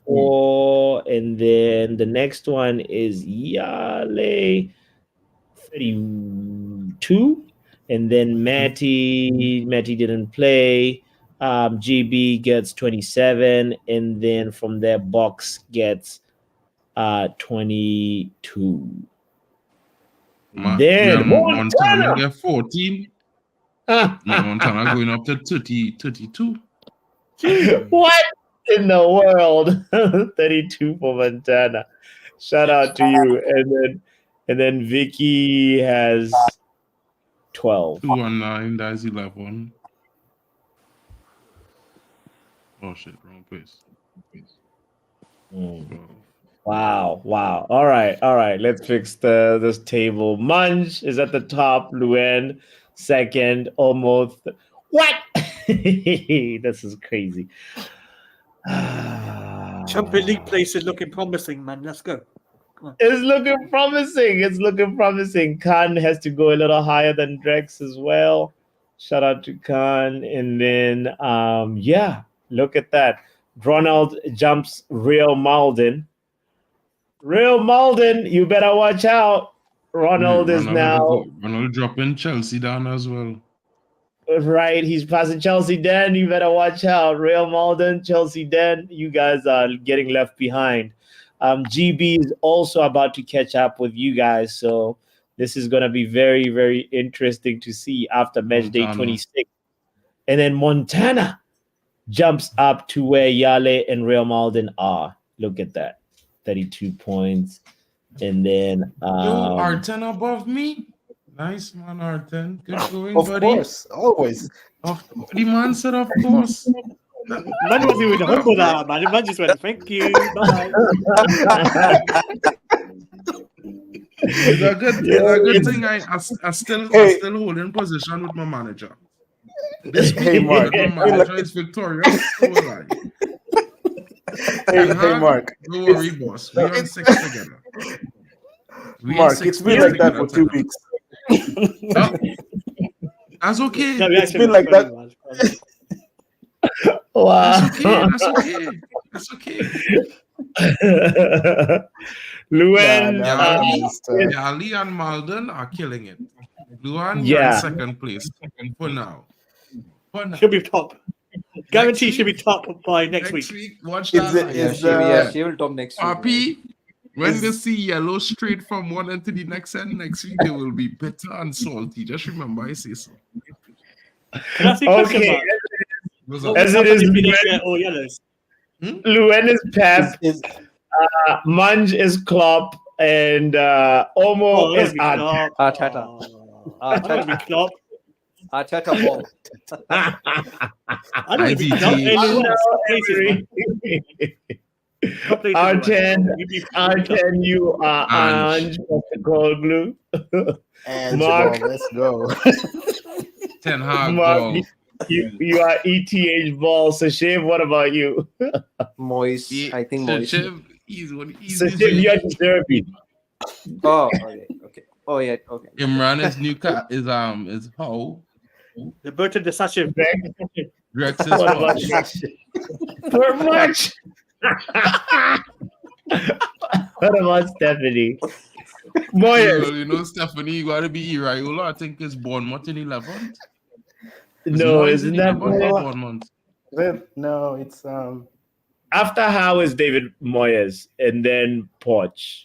4. And then the next one is Yale 32. And then Matty didn't play. GB gets 27, and then from there Box gets 22. Then Montana get 14. Montana going up to 32. What in the world? 32 for Montana. Shout out to you. And then Vicky has 12. 2 and 9, that's 11. Oh shit, wrong place. Wow. All right. Let's fix this table. Munch is at the top. Luen second, almost. What? This is crazy. Champions League place is looking promising, man. Let's go. It's looking promising. It's looking promising. Khan has to go a little higher than Drex as well. Shout out to Khan. And then, yeah, look at that. Ronald jumps Real Malden. Real Malden, you better watch out. Ronald is now Ronald dropping Chelsea down as well. right. He's passing Chelsea Den. You better watch out. Real Malden, Chelsea Den. You guys are getting left behind. GB is also about to catch up with you guys. So this is going to be very, very interesting to see after match day 26. And then Montana jumps up to where Yale and Real Malden are. Look at that. 32 points. And then R10 above me. Nice man, R10. Good going, Of buddy. course, always. The man said, of course. Man was even humble that, man. The man just went, thank you. Bye. It's a good thing. I still holding position with my manager. This Hey, Mark. my manager is victorious. So will I. Hey, Mark. Don't worry, boss. We're on 6 together. Mark, it's been like that for 2 weeks. That's okay. It's been like that. wow. That's okay. Luan, Ali and Malden are killing it. Luan, Yeah. you're in second place for now. Should be top. Guarantee should be top by next week. Watch Is that. it- She will top next week. RP, when they see yellow straight from one end to the next end, next week they will be bitter and salty. Just remember I say so. Can I see question okay. mark? As it is, All yellows. Luan is Pep, Is- Munj is Klopp, and Omo is Art. Arteta. I don't be Klopp. Arteta Paul. I don't be Klopp. Anyone else places, man. Top places, R10, man. You be Klopp. R10, you are Ange of the Gold Glue. And Mark. let's go. Ten Hag Mark, ball. you are ETH Ball. So, Shave, what about you? Moise. I think Moise. So, Shave, you are deserving. Oh, okay. Oh, yeah, okay. Imran is new cat is how The Burton decisive. Rex is What about Poch. For much. What about Stephanie? Moyes. You know, Stephanie, you gotta be Iraola. I think it's Bournemouth in 11th. No, isn't that Bournemouth? No, it's after Howe is David Moyes and then Poch.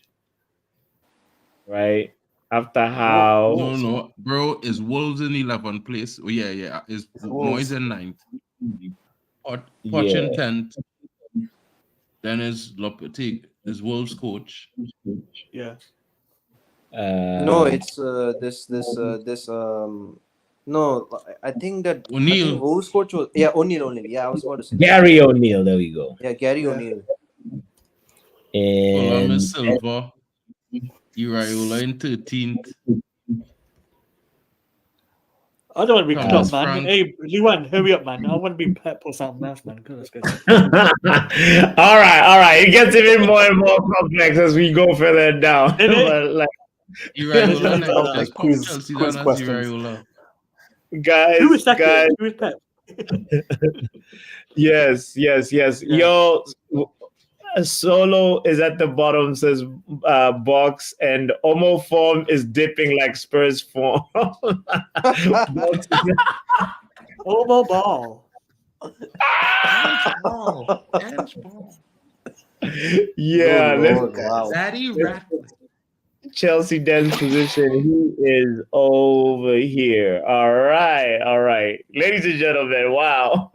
Right? After Howe. No, bro, is Wolves in 11th place? Oh, yeah. Is Moyes in 9th? Poch in 10th. Then is Lopetegui, is Wolves coach. Yeah. No, it's no, I think that O'Neill. Wolves coach was O'Neill. Yeah, I was about to say Gary O'Neill. There we go. Yeah, Gary O'Neill. Fulham And is Silva. Iraola in 13th. I don't want to be Thomas Klopp, man. Frank. Hey, Luan, hurry up, man. I want to be Pep or something else, man. Let's go. all right. It gets even more and more complex as we go further down. But, like, Iraola next. Like Just put quiz Chelsea down as questions. Iraola. guys, Who is second? guys, Who is Pep? yes. Yo, Solo is at the bottom, says box, and Omo form is dipping like Spurs form. Omo ball. Yeah, Good Lord, wow. Zaddy Ratcliffe. Chelsea Den's position. He is over here. All right. Ladies and gentlemen, wow.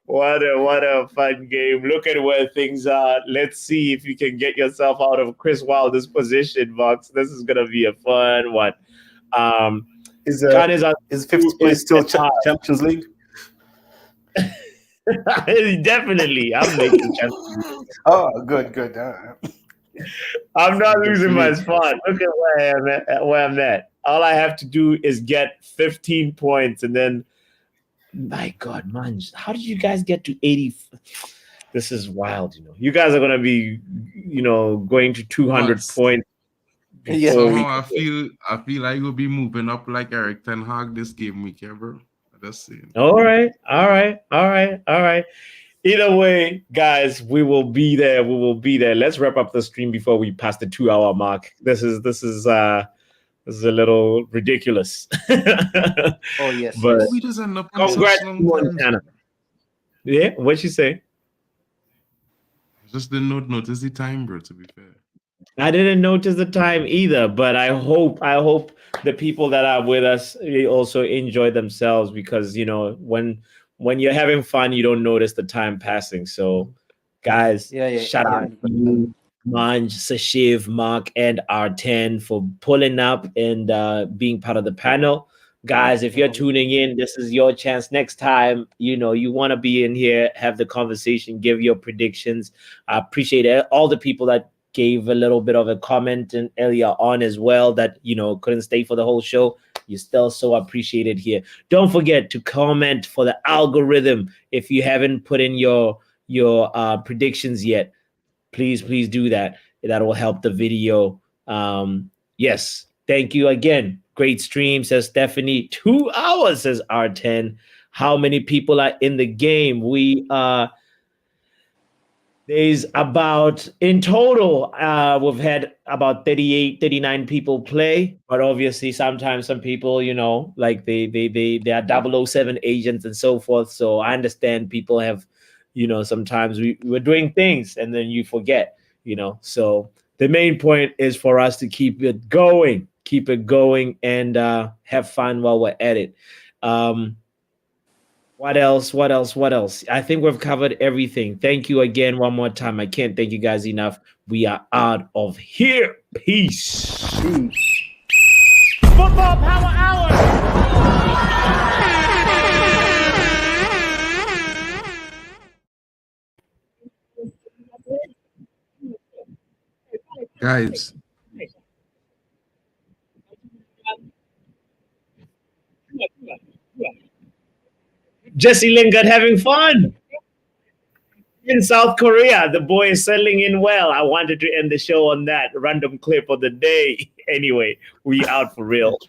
what a fun game. Look at where things are. Let's see if you can get yourself out of Chris Wilder's position, Box. This is gonna be a fun one. is fifth place still Champions League? Definitely. I'm making Champions League. Oh, good. I'm not losing my spot. Look at where I'm at. All I have to do is get 15 points, and then, my God, man, how did you guys get to 80? This is wild. You guys are gonna be, going to 200 But points. Yeah. somehow I feel like we'll be moving up like Eric Ten Hag this game week, yeah, bro. Just saying. All right. Either way, guys, we will be there. Let's wrap up the stream before we pass the 2-hour mark. This is a little ridiculous. Oh yes. But We just end up on congrats such to long times. Montana. Yeah, what'd you say? I just didn't notice the time, bro, to be fair. I didn't notice the time either, but I hope the people that are with us also enjoy themselves, because when you're having fun, you don't notice the time passing. So, guys, shout out to you, Manj, Sashiv, Mark, and R10 for pulling up and being part of the panel. Guys, if you're tuning in, this is your chance. Next time, you want to be in here, have the conversation, give your predictions. I appreciate all the people that gave a little bit of a comment and earlier on as well that couldn't stay for the whole show. You're still so appreciated here. Don't forget to comment for the algorithm. If you haven't put in your predictions yet, please do that. That will help the video. Yes, thank you again. Great stream, says Stephanie. 2 hours, says R10. How many people are in the game? There's about, in total, we've had about 38, 39 people play, but obviously sometimes some people, like they are 007 agents and so forth. So I understand people have, sometimes we're doing things and then you forget, so the main point is for us to keep it going and have fun while we're at it. What else? I think we've covered everything. Thank you again one more time. I can't thank you guys enough. We are out of here. Peace. Football Power Hour. Guys, Jesse Lingard having fun in South Korea. The boy is settling in well. I wanted to end the show on that random clip of the day. Anyway, we out for real.